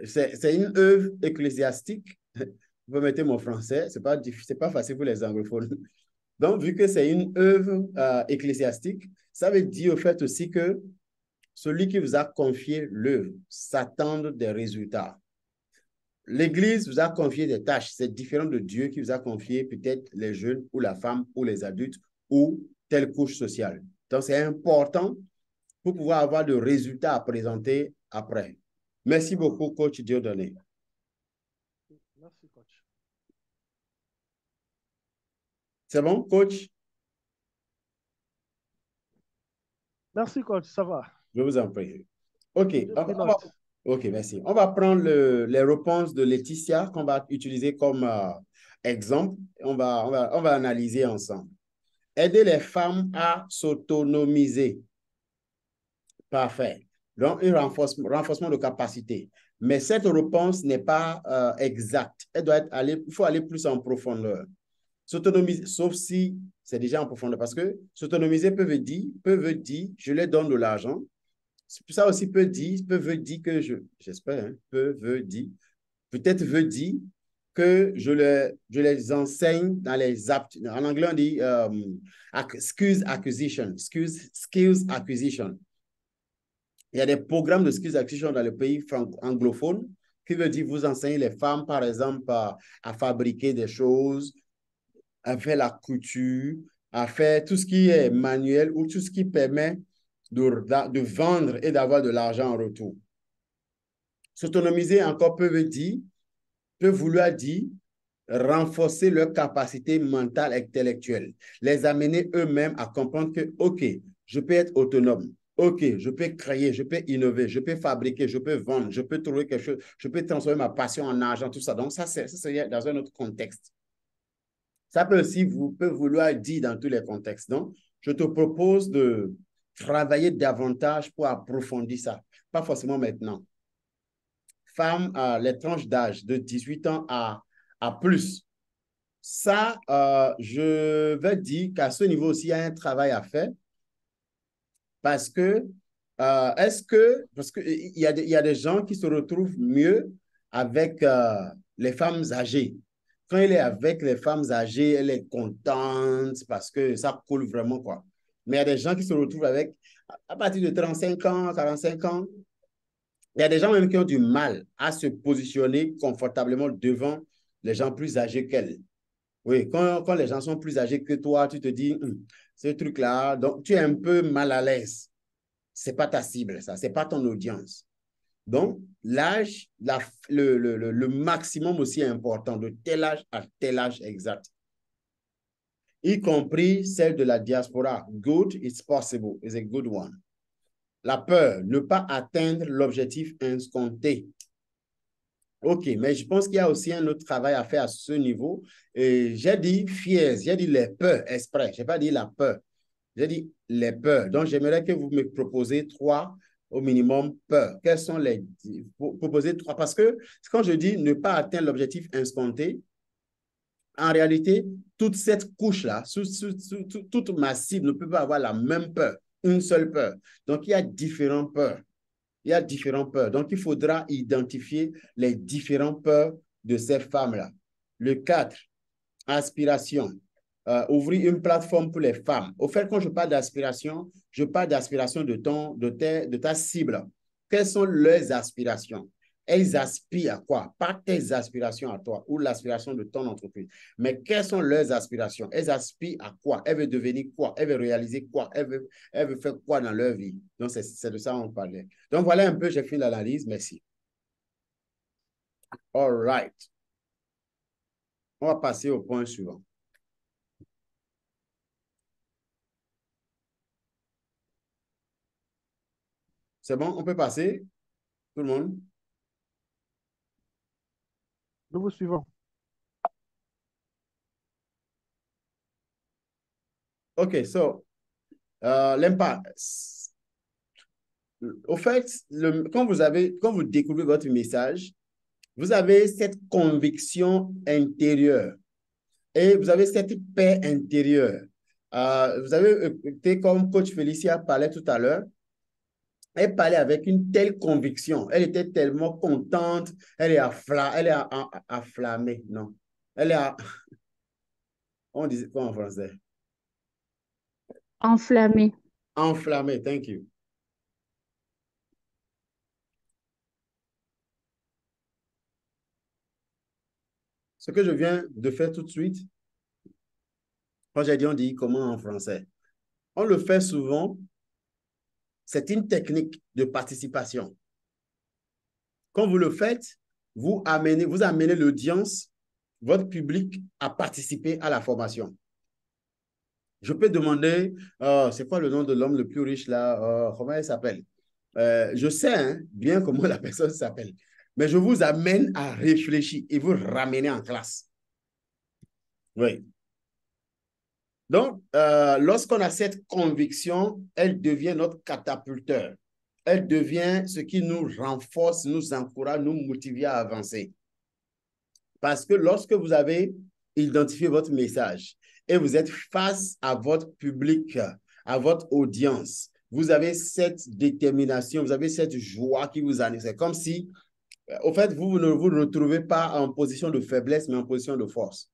c'est une œuvre ecclésiastique, vous permettez mon français, c'est pas facile pour les anglophones. Donc, vu que c'est une œuvre ecclésiastique, ça veut dire au fait aussi que celui qui vous a confié l'œuvre s'attend des résultats. L'Église vous a confié des tâches. C'est différent de Dieu qui vous a confié peut-être les jeunes ou la femme ou les adultes ou telle couche sociale. Donc, c'est important pour pouvoir avoir de résultats à présenter après. Merci beaucoup, coach Dieudonné. Merci, coach. C'est bon, coach? Merci, coach, ça va. Je vous en prie. OK. OK, merci. On va prendre les réponses de Laetitia qu'on va utiliser comme exemple. On va analyser ensemble. Aider les femmes à s'autonomiser. Parfait. Donc, un renforcement de capacité. Mais cette réponse n'est pas exacte. Il faut aller plus en profondeur. S'autonomiser, sauf si c'est déjà en profondeur. Parce que s'autonomiser peut veut dire, je leur donne de l'argent. Ça aussi veut dire que j'espère, hein, veut dire, peut-être veut dire que je les enseigne dans les aptitudes. En anglais, on dit skills acquisition. Il y a des programmes de skills acquisition dans les pays anglophones qui veut dire vous enseigner les femmes, par exemple, à fabriquer des choses, à faire la couture, à faire tout ce qui est manuel ou tout ce qui permet de vendre et d'avoir de l'argent en retour. S'autonomiser encore peut vouloir dire renforcer leur capacité mentale et intellectuelle, les amener eux-mêmes à comprendre que, OK, je peux être autonome. OK, je peux créer, je peux innover, je peux fabriquer, je peux vendre, je peux trouver quelque chose, je peux transformer ma passion en argent, tout ça. Donc, ça c'est dans un autre contexte. Ça peut aussi peut vouloir dire dans tous les contextes. Donc, je te propose de travailler davantage pour approfondir ça. Pas forcément maintenant. Femmes, les tranches d'âge de 18 ans à plus. Ça, je vais dire qu'à ce niveau aussi, il y a un travail à faire parce que, parce qu'il y a des gens qui se retrouvent mieux avec les femmes âgées. Quand il est avec les femmes âgées, elle est contente parce que ça coule vraiment, quoi. Mais il y a des gens qui se retrouvent avec, à partir de 35 ans, 45 ans, il y a des gens même qui ont du mal à se positionner confortablement devant les gens plus âgés qu'elles. Oui, quand les gens sont plus âgés que toi, tu te dis, ce truc-là, donc tu es un peu mal à l'aise. C'est pas ta cible, ça, c'est pas ton audience. Donc, l'âge, le maximum aussi est important, de tel âge à tel âge exact, y compris celle de la diaspora. Good is possible, is a good one. La peur, ne pas atteindre l'objectif escompté. OK, mais je pense qu'il y a aussi un autre travail à faire à ce niveau. J'ai dit fears, j'ai dit les peurs exprès, je n'ai pas dit la peur. J'ai dit les peurs. Donc, j'aimerais que vous me proposez 3 au minimum peurs. Quelles sont les... Proposez 3. Parce que quand je dis ne pas atteindre l'objectif escompté, en réalité, toute cette couche-là, toute ma cible ne peut pas avoir la même peur, une seule peur. Donc, il y a différentes peurs. Il y a différentes peurs. Donc, il faudra identifier les différentes peurs de ces femmes-là. Le 4, aspiration. Ouvrir une plateforme pour les femmes. Au fait, quand je parle d'aspiration, je parle d'aspiration de ta cible. Quelles sont leurs aspirations? Elles aspirent à quoi? Pas tes aspirations à toi ou l'aspiration de ton entreprise. Mais quelles sont leurs aspirations? Elles aspirent à quoi? Elles veulent devenir quoi? Elles veulent réaliser quoi? Elles veulent faire quoi dans leur vie? Donc, c'est de ça qu'on parlait. Donc, voilà un peu, j'ai fini l'analyse. Merci. All right. On va passer au point suivant. C'est bon? On peut passer? Tout le monde? Nous vous suivons. OK, so, l'impact. Au fait, quand vous découvrez votre message, vous avez cette conviction intérieure et vous avez cette paix intérieure. Vous avez été comme coach Félicia parlait tout à l'heure. Elle parlait avec une telle conviction. Elle était tellement contente. Elle est afflammée. Non. Elle est on dit quoi en français? Enflammé. Enflammée. Thank you. Ce que je viens de faire tout de suite, quand j'ai dit on dit comment en français, on le fait souvent, c'est une technique de participation. Quand vous le faites, vous amenez l'audience, votre public, à participer à la formation. Je peux demander, c'est quoi le nom de l'homme le plus riche là? Comment il s'appelle? Je sais bien comment la personne s'appelle, mais je vous amène à réfléchir et vous ramener en classe. Oui. Donc, lorsqu'on a cette conviction, elle devient notre catapulteur. Elle devient ce qui nous renforce, nous encourage, nous motive à avancer. Parce que lorsque vous avez identifié votre message et vous êtes face à votre public, à votre audience, vous avez cette détermination, vous avez cette joie qui vous anime. C'est comme si, au fait, vous ne vous retrouvez pas en position de faiblesse, mais en position de force.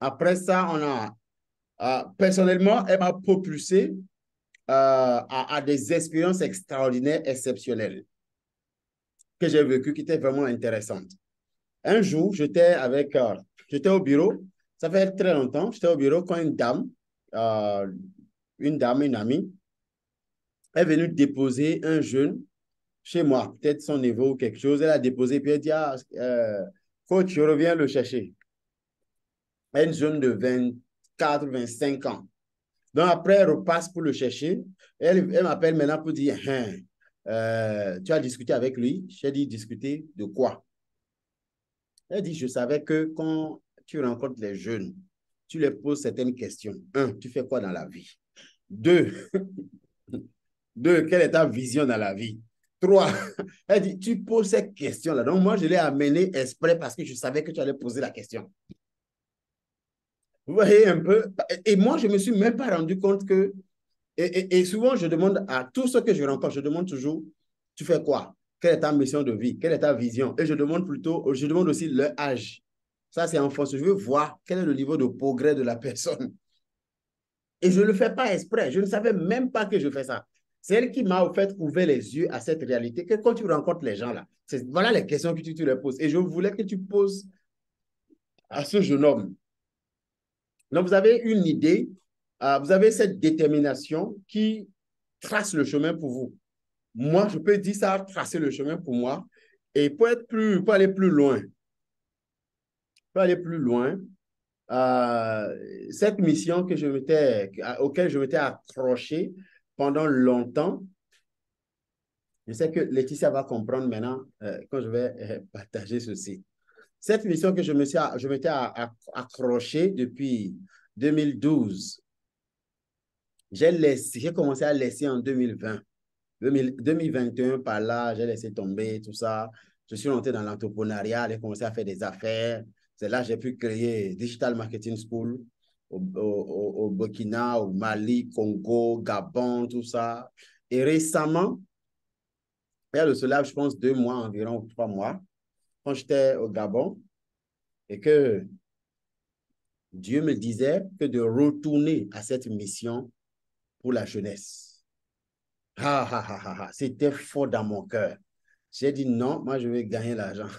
Après ça, on a, personnellement, elle m'a propulsé à des expériences extraordinaires, exceptionnelles que j'ai vécues, qui étaient vraiment intéressantes. Un jour, j'étais au bureau, ça fait très longtemps, j'étais au bureau quand une amie, est venue déposer un jeune chez moi, peut-être son niveau ou quelque chose. Elle a déposé, puis elle dit, coach, je reviens le chercher. Un jeune de 24, 25 ans. Donc, après, elle repasse pour le chercher. Elle m'appelle maintenant pour dire, hein, tu as discuté avec lui? J'ai dit, discuter de quoi? Elle dit, je savais que quand tu rencontres les jeunes, tu les poses certaines questions. Un, tu fais quoi dans la vie? Deux, deux, quelle est ta vision dans la vie? Trois, elle dit, tu poses ces questions-là. Donc, moi, je l'ai amené exprès parce que je savais que tu allais poser la question. Vous voyez un peu? Et moi, je ne me suis même pas rendu compte que... Et souvent, je demande à tous ceux que je rencontre, je demande toujours, tu fais quoi? Quelle est ta mission de vie? Quelle est ta vision? Et je demande plutôt, je demande aussi leur âge. Ça, c'est en force. Je veux voir quel est le niveau de progrès de la personne. Et je ne le fais pas exprès. Je ne savais même pas que je fais ça. C'est elle qui m'a, au fait, ouvert les yeux à cette réalité que quand tu rencontres les gens là, voilà les questions que tu leur poses. Et je voulais que tu poses à ce jeune homme. Donc, vous avez une idée, vous avez cette détermination qui trace le chemin pour vous. Moi, je peux dire ça a tracé le chemin pour moi. Et pour aller plus loin, cette mission auquel je m'étais accroché pendant longtemps, je sais que Laetitia va comprendre maintenant quand je vais partager ceci. Cette mission que je m'étais accroché depuis 2012, j'ai commencé à laisser en 2020. 2021, par là, j'ai laissé tomber tout ça. Je suis rentré dans l'entrepreneuriat, j'ai commencé à faire des affaires. C'est là que j'ai pu créer Digital Marketing School au Burkina, au Mali, Congo, Gabon, tout ça. Et récemment, il y a de cela, je pense, 2 mois environ, ou 3 mois, quand j'étais au Gabon, et que Dieu me disait que de retourner à cette mission pour la jeunesse. C'était fort dans mon cœur. J'ai dit non, moi je vais gagner l'argent.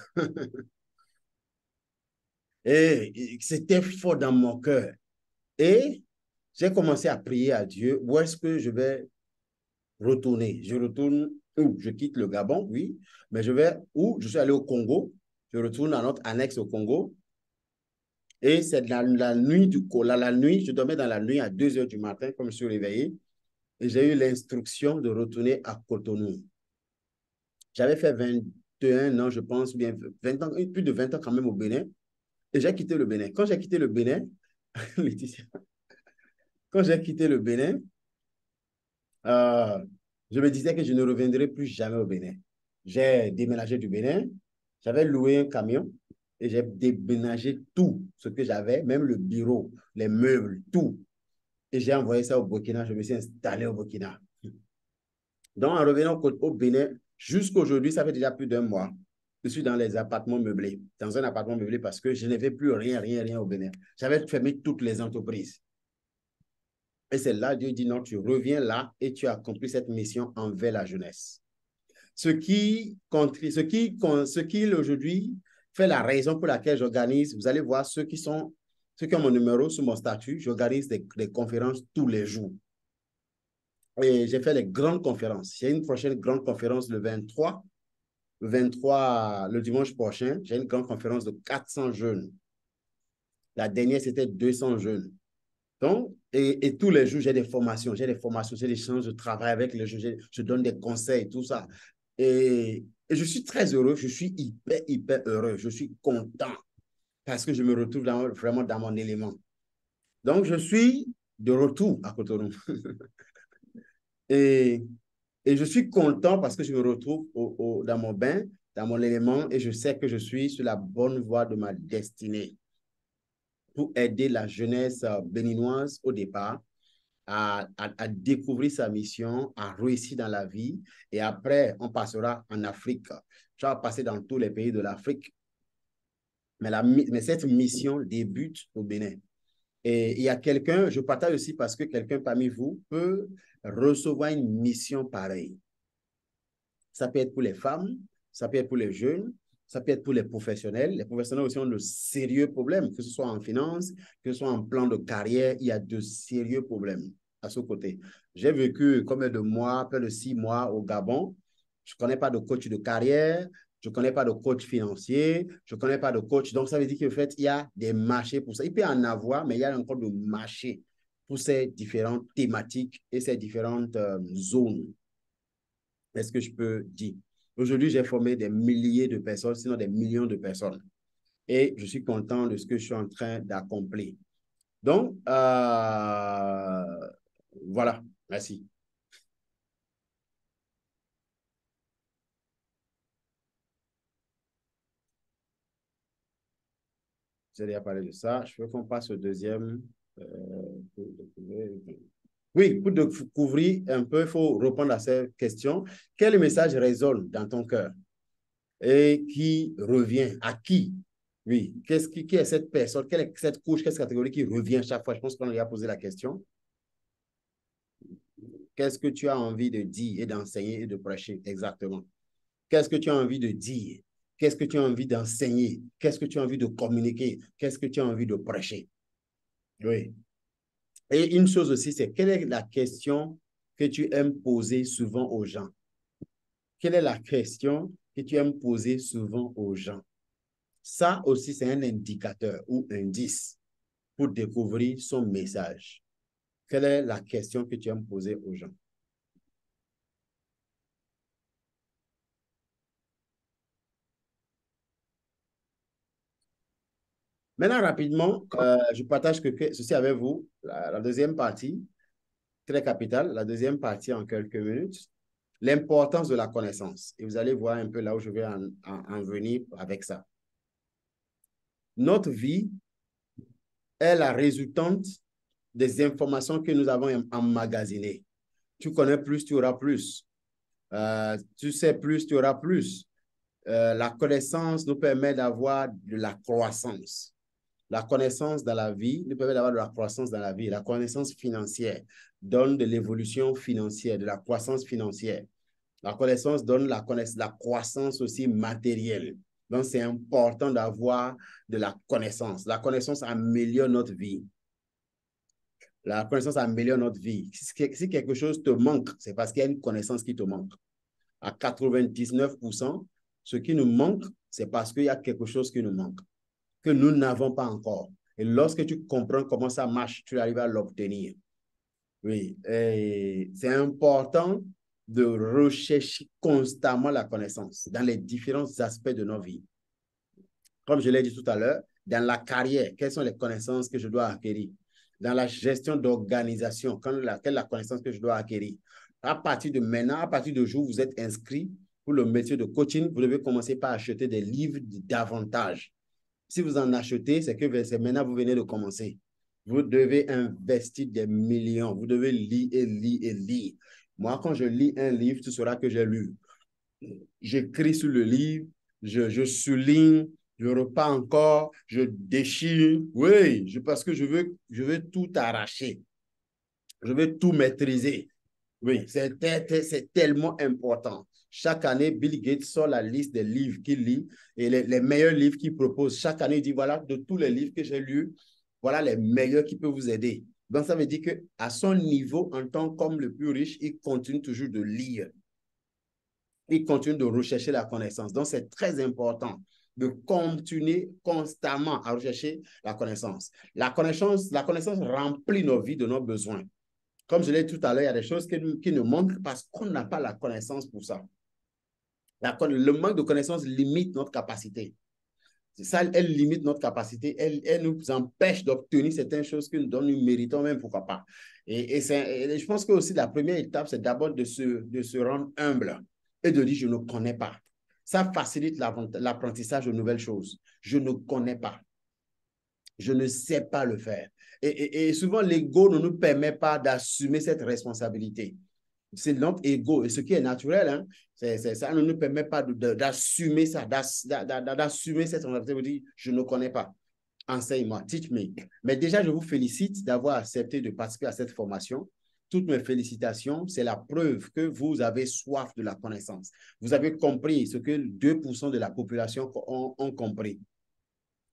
Et c'était fort dans mon cœur. Et j'ai commencé à prier à Dieu, où est-ce que je vais retourner? Je retourne où? Je quitte le Gabon, oui, mais je vais où? Je suis allé au Congo. Je retourne à notre annexe au Congo. Et c'est la nuit la nuit, je dormais dans la nuit à 2 heures du matin, comme je suis réveillé. Et j'ai eu l'instruction de retourner à Cotonou. J'avais fait 21 ans, je pense, bien 20 ans, plus de 20 ans quand même au Bénin. Et j'ai quitté le Bénin. Quand j'ai quitté le Bénin, Laetitia, quand j'ai quitté le Bénin, euh, je me disais que je ne reviendrai plus jamais au Bénin. J'ai déménagé du Bénin, j'avais loué un camion et j'ai déménagé tout ce que j'avais, même le bureau, les meubles, tout. Et j'ai envoyé ça au Burkina, je me suis installé au Burkina. Donc, en revenant au Bénin, jusqu'à aujourd'hui, ça fait déjà plus d'1 mois. Je suis dans les appartements meublés, dans un appartement meublé parce que je n'avais plus rien au Bénin. J'avais fermé toutes les entreprises. Et c'est là, Dieu dit non, tu reviens là et tu accomplis cette mission envers la jeunesse. Ce qui aujourd'hui fait la raison pour laquelle j'organise, vous allez voir ceux qui ont mon numéro sur mon statut, j'organise des conférences tous les jours. Et j'ai fait les grandes conférences. J'ai une prochaine grande conférence le 23, le dimanche prochain. J'ai une grande conférence de 400 jeunes. La dernière, c'était 200 jeunes. Donc, et tous les jours, j'ai des formations, j'ai des chances de travail avec les jeunes, je donne des conseils, tout ça. Et je suis très heureux, je suis hyper heureux, je suis content parce que je me retrouve vraiment dans mon élément. Donc, je suis de retour à Cotonou. Et je suis content parce que je me retrouve dans mon bain, dans mon élément, et je sais que je suis sur la bonne voie de ma destinée pour aider la jeunesse béninoise au départ à découvrir sa mission, à réussir dans la vie. Et après, on passera en Afrique. Je vais passer dans tous les pays de l'Afrique. Mais cette mission débute au Bénin. Et il y a quelqu'un, je partage aussi parce que quelqu'un parmi vous peut recevoir une mission pareille. Ça peut être pour les femmes, ça peut être pour les jeunes, ça peut être pour les professionnels. Les professionnels aussi ont de sérieux problèmes, que ce soit en finance, que ce soit en plan de carrière, il y a de sérieux problèmes à ce côté. J'ai vécu combien de mois, près de 6 mois au Gabon. Je ne connais pas de coach de carrière, je ne connais pas de coach financier, je ne connais pas de coach. Donc, ça veut dire qu'en fait, il y a des marchés pour ça. Il peut y en avoir, mais il y a encore de marchés pour ces différentes thématiques et ces différentes zones. Est-ce que je peux dire? Aujourd'hui, j'ai formé des milliers de personnes, sinon des millions de personnes. Et je suis content de ce que je suis en train d'accomplir. Donc, voilà. Merci. J'ai déjà parlé de ça. Je veux qu'on passe au deuxième. Oui, pour découvrir un peu, il faut répondre à cette question. Quel message résonne dans ton cœur et qui revient à qui? Oui, qui est cette personne? Quelle est cette couche, quelle catégorie qui revient chaque fois? Je pense qu'on lui a posé la question. Qu'est-ce que tu as envie de dire et d'enseigner et de prêcher? Exactement. Qu'est-ce que tu as envie de dire? Qu'est-ce que tu as envie d'enseigner? Qu'est-ce que tu as envie de communiquer? Qu'est-ce que tu as envie de prêcher? Oui. Et une chose aussi, c'est quelle est la question que tu aimes poser souvent aux gens? Quelle est la question que tu aimes poser souvent aux gens? Ça aussi, c'est un indicateur ou indice pour découvrir son message. Quelle est la question que tu aimes poser aux gens? Maintenant, rapidement, je partage ceci avec vous, la deuxième partie, très capitale, la deuxième partie en quelques minutes, l'importance de la connaissance. Et vous allez voir un peu là où je vais en venir avec ça. Notre vie est la résultante des informations que nous avons emmagasinées. Tu connais plus, tu auras plus. Tu sais plus, tu auras plus. La connaissance nous permet d'avoir de la croissance. La connaissance dans la vie nous permet d'avoir de la croissance dans la vie. La connaissance financière donne de l'évolution financière, de la croissance financière. La connaissance donne la croissance aussi matérielle. Donc, c'est important d'avoir de la connaissance. La connaissance améliore notre vie. La connaissance améliore notre vie. Si quelque chose te manque, c'est parce qu'il y a une connaissance qui te manque. À 99%, ce qui nous manque, c'est parce qu'il y a quelque chose qui nous manque, que nous n'avons pas encore. Et lorsque tu comprends comment ça marche, tu arrives à l'obtenir. Oui, c'est important de rechercher constamment la connaissance dans les différents aspects de nos vies. Comme je l'ai dit tout à l'heure, dans la carrière, quelles sont les connaissances que je dois acquérir? Dans la gestion d'organisation, quelle est la connaissance que je dois acquérir? À partir de maintenant, à partir du jour où vous êtes inscrit pour le métier de coaching, vous devez commencer par acheter des livres davantage. Si vous en achetez, c'est que c'est maintenant vous venez de commencer. Vous devez investir des millions. Vous devez lire et lire et lire. Moi, quand je lis un livre, tu sauras que j'ai lu. J'écris sur le livre, je souligne, je repars encore, je déchire. Oui, parce que je veux tout arracher. Je veux tout maîtriser. Oui, c'est tellement important. Chaque année, Bill Gates sort la liste des livres qu'il lit et les meilleurs livres qu'il propose. Chaque année, il dit, voilà, de tous les livres que j'ai lus, voilà les meilleurs qui peuvent vous aider. Donc, ça veut dire qu'à son niveau, en tant qu'homme le plus riche, il continue toujours de lire. Il continue de rechercher la connaissance. Donc, c'est très important de continuer constamment à rechercher la connaissance. La connaissance remplit nos vies de nos besoins. Comme je l'ai dit tout à l'heure, il y a des choses qui nous manquent parce qu'on n'a pas la connaissance pour ça. Le manque de connaissance limite notre capacité. C'est ça, elle limite notre capacité. Elle nous empêche d'obtenir certaines choses que nous méritons même, pourquoi pas. Et je pense que aussi la première étape, c'est d'abord de se rendre humble et de dire, je ne connais pas. Ça facilite l'apprentissage de nouvelles choses. Je ne connais pas. Je ne sais pas le faire. Et souvent, l'ego ne nous permet pas d'assumer cette responsabilité. C'est notre ego. Et ce qui est naturel, hein, ça ne nous permet pas d'assumer ça, d'assumer cette responsabilité. Je ne connais pas. Enseigne-moi, teach me. Mais déjà, je vous félicite d'avoir accepté de participer à cette formation. Toutes mes félicitations, c'est la preuve que vous avez soif de la connaissance. Vous avez compris ce que 2% de la population ont compris.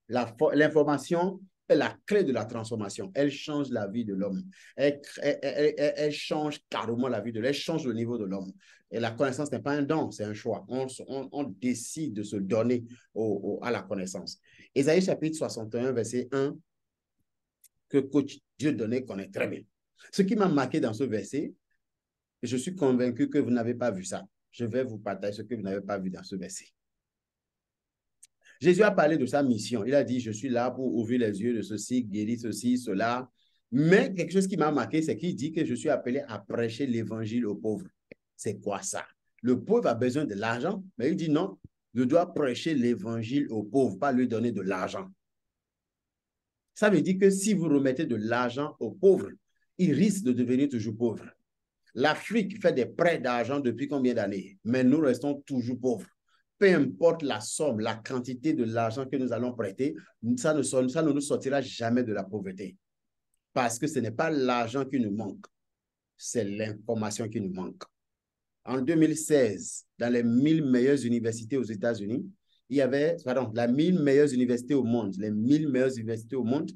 L'information est la clé de la transformation. Elle change la vie de l'homme. Elle change carrément la vie de l'homme. Elle change le niveau de l'homme. Et la connaissance n'est pas un don, c'est un choix. On décide de se donner à la connaissance. Ésaïe chapitre 61, verset 1, que Coach Dieu donné connaît très bien. Ce qui m'a marqué dans ce verset, je suis convaincu que vous n'avez pas vu ça. Je vais vous partager ce que vous n'avez pas vu dans ce verset. Jésus a parlé de sa mission. Il a dit, je suis là pour ouvrir les yeux de ceci, guérir ceci, cela. Mais quelque chose qui m'a marqué, c'est qu'il dit que je suis appelé à prêcher l'évangile aux pauvres. C'est quoi ça? Le pauvre a besoin de l'argent, mais il dit non, je dois prêcher l'évangile aux pauvres, pas lui donner de l'argent. Ça veut dire que si vous remettez de l'argent aux pauvres, ils risquent de devenir toujours pauvres. L'Afrique fait des prêts d'argent depuis combien d'années? Mais nous restons toujours pauvres. Peu importe la somme, la quantité de l'argent que nous allons prêter, ça ne nous sortira jamais de la pauvreté. Parce que ce n'est pas l'argent qui nous manque, c'est l'information qui nous manque. En 2016, dans les 1000 meilleures universités aux États-Unis, il y avait, pardon, les 1000 meilleures universités au monde, les 1000 meilleures universités au monde,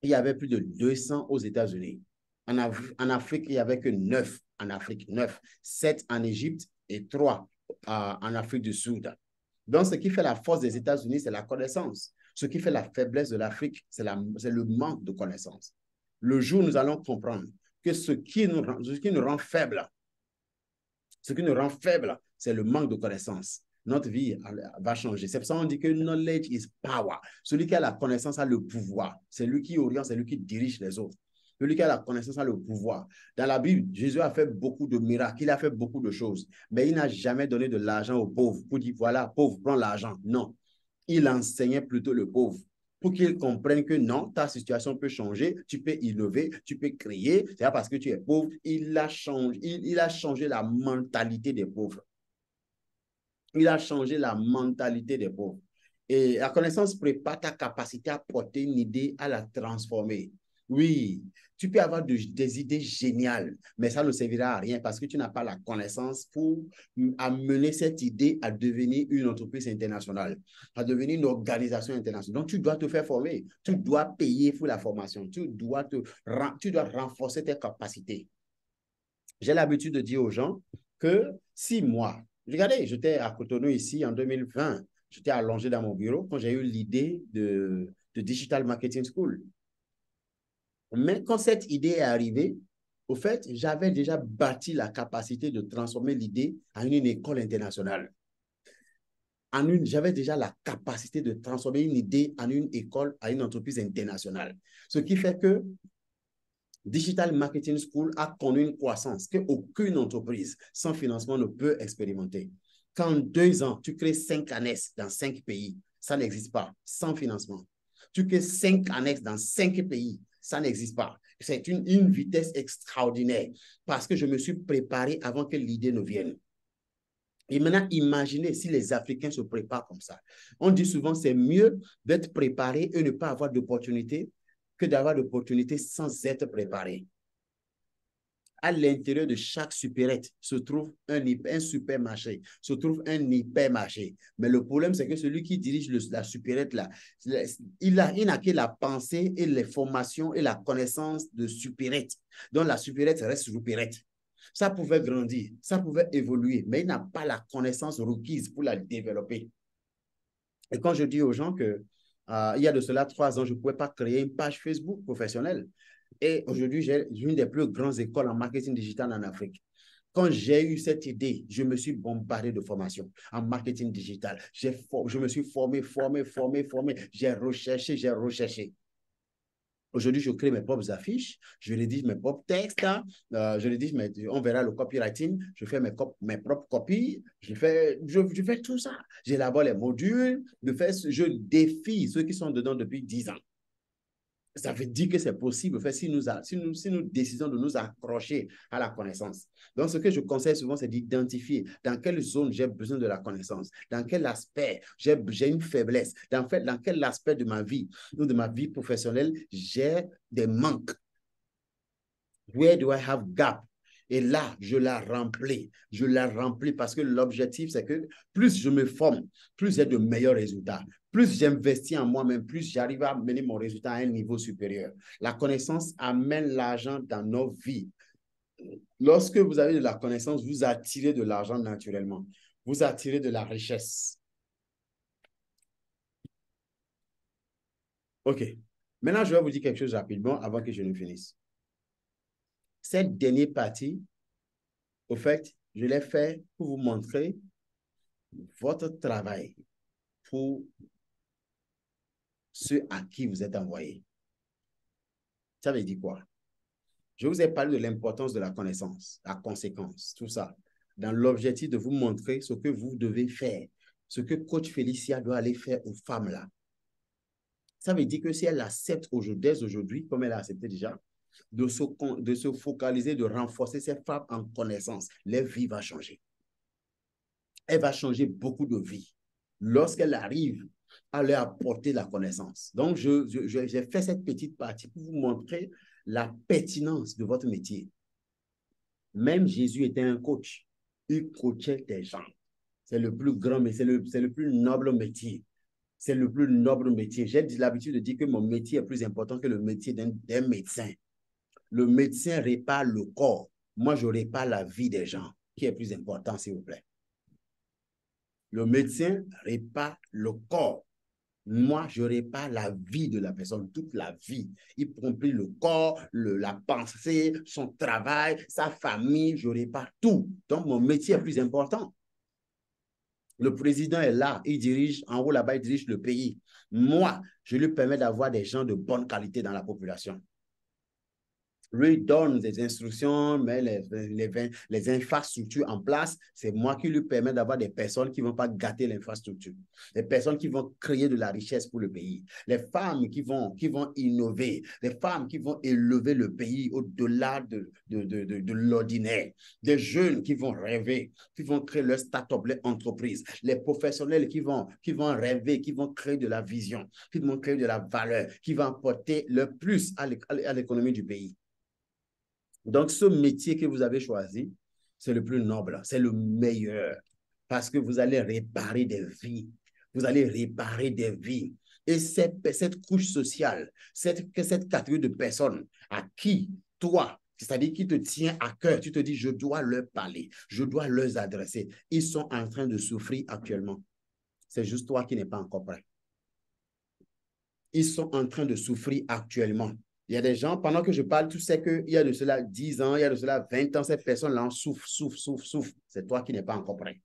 il y avait plus de 200 aux États-Unis. En Afrique, il n'y avait que 9 en Afrique, 9, 7 en Égypte et 3 en Afrique du Sud. Donc, ce qui fait la force des États-Unis, c'est la connaissance. Ce qui fait la faiblesse de l'Afrique, c'est le manque de connaissance. Le jour où nous allons comprendre que ce qui nous rend faibles, c'est le manque de connaissance. Notre vie va changer. C'est pour ça qu'on dit que knowledge is power. Celui qui a la connaissance a le pouvoir. C'est lui qui oriente, c'est lui qui dirige les autres. Celui qui a la connaissance a le pouvoir. Dans la Bible, Jésus a fait beaucoup de miracles, il a fait beaucoup de choses, mais il n'a jamais donné de l'argent aux pauvres pour dire, voilà, pauvre, prends l'argent. Non. Il enseignait plutôt le pauvre pour qu'il comprenne que non, ta situation peut changer, tu peux innover, tu peux créer. C'est pas parce que tu es pauvre, il a changé la mentalité des pauvres. Il a changé la mentalité des pauvres. Et la connaissance prépare ta capacité à porter une idée, à la transformer. Oui, tu peux avoir des idées géniales, mais ça ne servira à rien parce que tu n'as pas la connaissance pour amener cette idée à devenir une entreprise internationale, à devenir une organisation internationale. Donc, tu dois te faire former, tu dois payer pour la formation, tu dois renforcer tes capacités. J'ai l'habitude de dire aux gens que 6 mois, regardez, j'étais à Cotonou ici en 2020, j'étais allongé dans mon bureau quand j'ai eu l'idée de Digital Marketing School. Mais quand cette idée est arrivée, au fait, j'avais déjà bâti la capacité de transformer l'idée en une école internationale. J'avais déjà la capacité de transformer une idée en une école, à une entreprise internationale. Ce qui fait que Digital Marketing School a connu une croissance qu'aucune entreprise sans financement ne peut expérimenter. Quand en 2 ans, tu crées 5 annexes dans 5 pays, ça n'existe pas, sans financement. Tu crées 5 annexes dans 5 pays, ça n'existe pas. C'est une vitesse extraordinaire parce que je me suis préparé avant que l'idée ne vienne. Et maintenant, imaginez si les Africains se préparent comme ça. On dit souvent c'est mieux d'être préparé et ne pas avoir d'opportunité que d'avoir d'opportunités sans être préparé. À l'intérieur de chaque supérette se trouve un supermarché, se trouve un hypermarché. Mais le problème, c'est que celui qui dirige la supérette, là, il n'a que la pensée et les formations et la connaissance de supérette. Donc, la supérette reste supérette. Ça pouvait grandir, ça pouvait évoluer, mais il n'a pas la connaissance requise pour la développer. Et quand je dis aux gens que il y a de cela 3 ans, je ne pouvais pas créer une page Facebook professionnelle. Et aujourd'hui, j'ai une des plus grandes écoles en marketing digital en Afrique. Quand j'ai eu cette idée, je me suis bombardé de formations en marketing digital. Je me suis formé. J'ai recherché. Aujourd'hui, je crée mes propres affiches, je rédige mes propres textes, on verra le copywriting, je fais mes propres copies, je fais tout ça. J'élabore les modules, je défie ceux qui sont dedans depuis 10 ans. Ça veut dire que c'est possible si nous décidons de nous accrocher à la connaissance. Donc, ce que je conseille souvent, c'est d'identifier dans quelle zone j'ai besoin de la connaissance, dans quel aspect j'ai une faiblesse, dans quel aspect de ma vie ou de ma vie professionnelle j'ai des manques. Where do I have gap? Et là, je la remplis parce que l'objectif, c'est que plus je me forme, plus j'ai de meilleurs résultats. Plus j'investis en moi-même, plus j'arrive à mener mon résultat à un niveau supérieur. La connaissance amène l'argent dans nos vies. Lorsque vous avez de la connaissance, vous attirez de l'argent naturellement. Vous attirez de la richesse. OK. Maintenant, je vais vous dire quelque chose rapidement avant que je ne finisse. Cette dernière partie, au fait, je l'ai fait pour vous montrer votre travail pour ceux à qui vous êtes envoyé. Ça veut dire quoi? Je vous ai parlé de l'importance de la connaissance, la conséquence, tout ça, dans l'objectif de vous montrer ce que vous devez faire, ce que coach Félicia doit aller faire aux femmes là. Ça veut dire que si elle accepte dès aujourd'hui, comme elle a accepté déjà, de se focaliser, de renforcer ces femmes en connaissance, leur vie va changer. Elle va changer beaucoup de vies lorsqu'elle arrive à leur apporter la connaissance. Donc, j'ai fait cette petite partie pour vous montrer la pertinence de votre métier. Même Jésus était un coach. Il coachait des gens. C'est le plus grand, mais c'est le plus noble métier. C'est le plus noble métier. J'ai l'habitude de dire que mon métier est plus important que le métier d'un médecin. Le médecin répare le corps. Moi, je répare la vie des gens. Qui est plus important, s'il vous plaît? Le médecin répare le corps. Moi, je répare la vie de la personne, toute la vie, y compris le corps, la pensée, son travail, sa famille, je répare tout. Donc, mon métier est plus important. Le président est là, il dirige, en haut là-bas, il dirige le pays. Moi, je lui permets d'avoir des gens de bonne qualité dans la population. Lui donne des instructions, met les infrastructures en place. C'est moi qui lui permets d'avoir des personnes qui ne vont pas gâter l'infrastructure. Des personnes qui vont créer de la richesse pour le pays. Les femmes qui vont innover. Les femmes qui vont élever le pays au-delà de l'ordinaire. Des jeunes qui vont rêver, qui vont créer leur start-up, leur entreprise. Les professionnels qui vont rêver, qui vont créer de la vision, qui vont créer de la valeur, qui vont apporter le plus à l'économie du pays. Donc, ce métier que vous avez choisi, c'est le plus noble, c'est le meilleur, parce que vous allez réparer des vies. Vous allez réparer des vies. Et cette couche sociale, cette catégorie de personnes à qui, toi, c'est-à-dire qui te tient à cœur, tu te dis, je dois leur parler, je dois leur adresser. Ils sont en train de souffrir actuellement. C'est juste toi qui n'es pas encore prêt. Ils sont en train de souffrir actuellement. Il y a des gens, pendant que je parle, tu sais qu'il y a de cela 10 ans, il y a de cela 20 ans, ces personnes-là souffrent. C'est toi qui n'es pas encore prêt.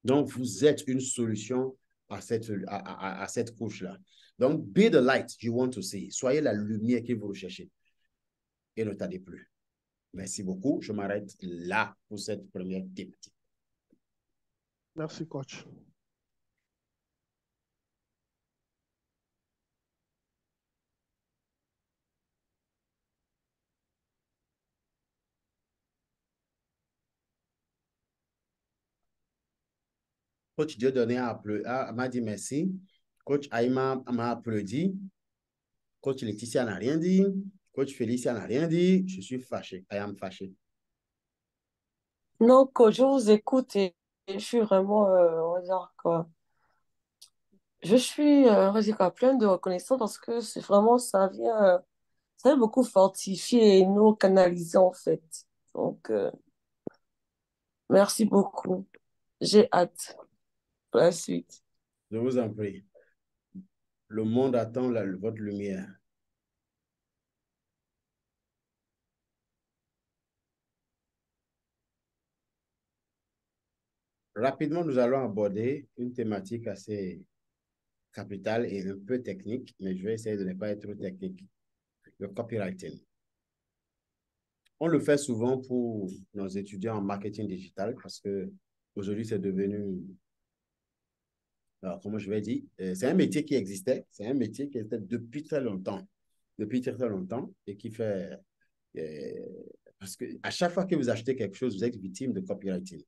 Donc, vous êtes une solution à cette couche-là. Donc, be the light you want to see. Soyez la lumière que vous recherchez. Et ne tardez plus. Merci beaucoup. Je m'arrête là pour cette première thématique. Merci, coach. Coach Dieudonné m'a dit merci. Coach Aïma m'a applaudi. Coach Laetitia n'a rien dit. Coach Félicia n'a rien dit. Je suis fâché. I am fâché. Non, coach, je vous écoute et je suis vraiment, on va dire quoi, je suis, on va dire quoi, pleine de reconnaissance parce que c'est vraiment, ça vient beaucoup fortifier et nous canaliser en fait. Donc, merci beaucoup. J'ai hâte pour la suite. Je vous en prie. Le monde attend votre lumière. Rapidement, nous allons aborder une thématique assez capitale et un peu technique, mais je vais essayer de ne pas être trop technique. Le copywriting. On le fait souvent pour nos étudiants en marketing digital parce que aujourd'hui, c'est devenu, alors, comment je vais dire, c'est un métier qui existait, c'est un métier qui existait depuis très, très longtemps et qui fait, euh, parce que à chaque fois que vous achetez quelque chose, vous êtes victime de copywriting.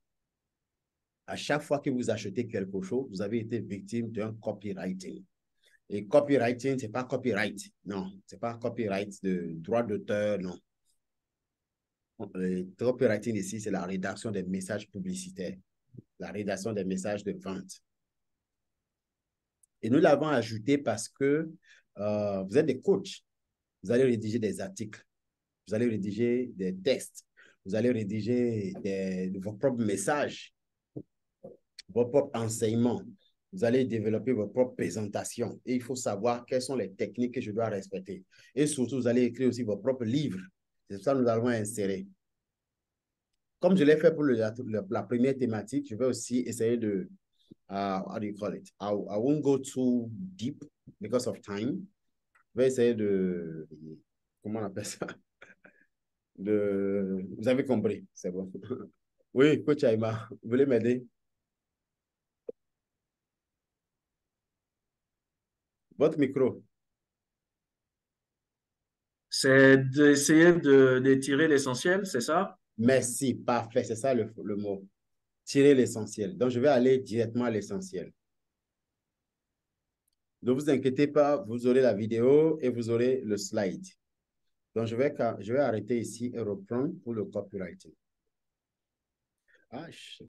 À chaque fois que vous achetez quelque chose, vous avez été victime d'un copywriting. Et copywriting, ce n'est pas copyright. Non, ce n'est pas copyright de droit d'auteur, non. Le copywriting ici, c'est la rédaction des messages publicitaires, la rédaction des messages de vente. Et nous l'avons ajouté parce que vous êtes des coachs. Vous allez rédiger des articles, vous allez rédiger des textes, vous allez rédiger vos propres messages, vos propres enseignements. Vous allez développer votre propre présentation et il faut savoir quelles sont les techniques que je dois respecter. Et surtout, vous allez écrire aussi votre propre livre. C'est ça que nous allons insérer. Comme je l'ai fait pour la première thématique, je vais aussi essayer de, how do you call it? I won't go too deep because of time. Je vais essayer de, comment on appelle ça? Vous avez compris, c'est bon. Oui, Coach Aïma, vous voulez m'aider? Votre micro. C'est d'essayer d'étirer l'essentiel, c'est ça? Merci, parfait, c'est ça le mot. Tirer l'essentiel. Donc, je vais aller directement à l'essentiel. Ne vous inquiétez pas, vous aurez la vidéo et vous aurez le slide. Donc, je vais arrêter ici et reprendre pour le copywriting. Ah,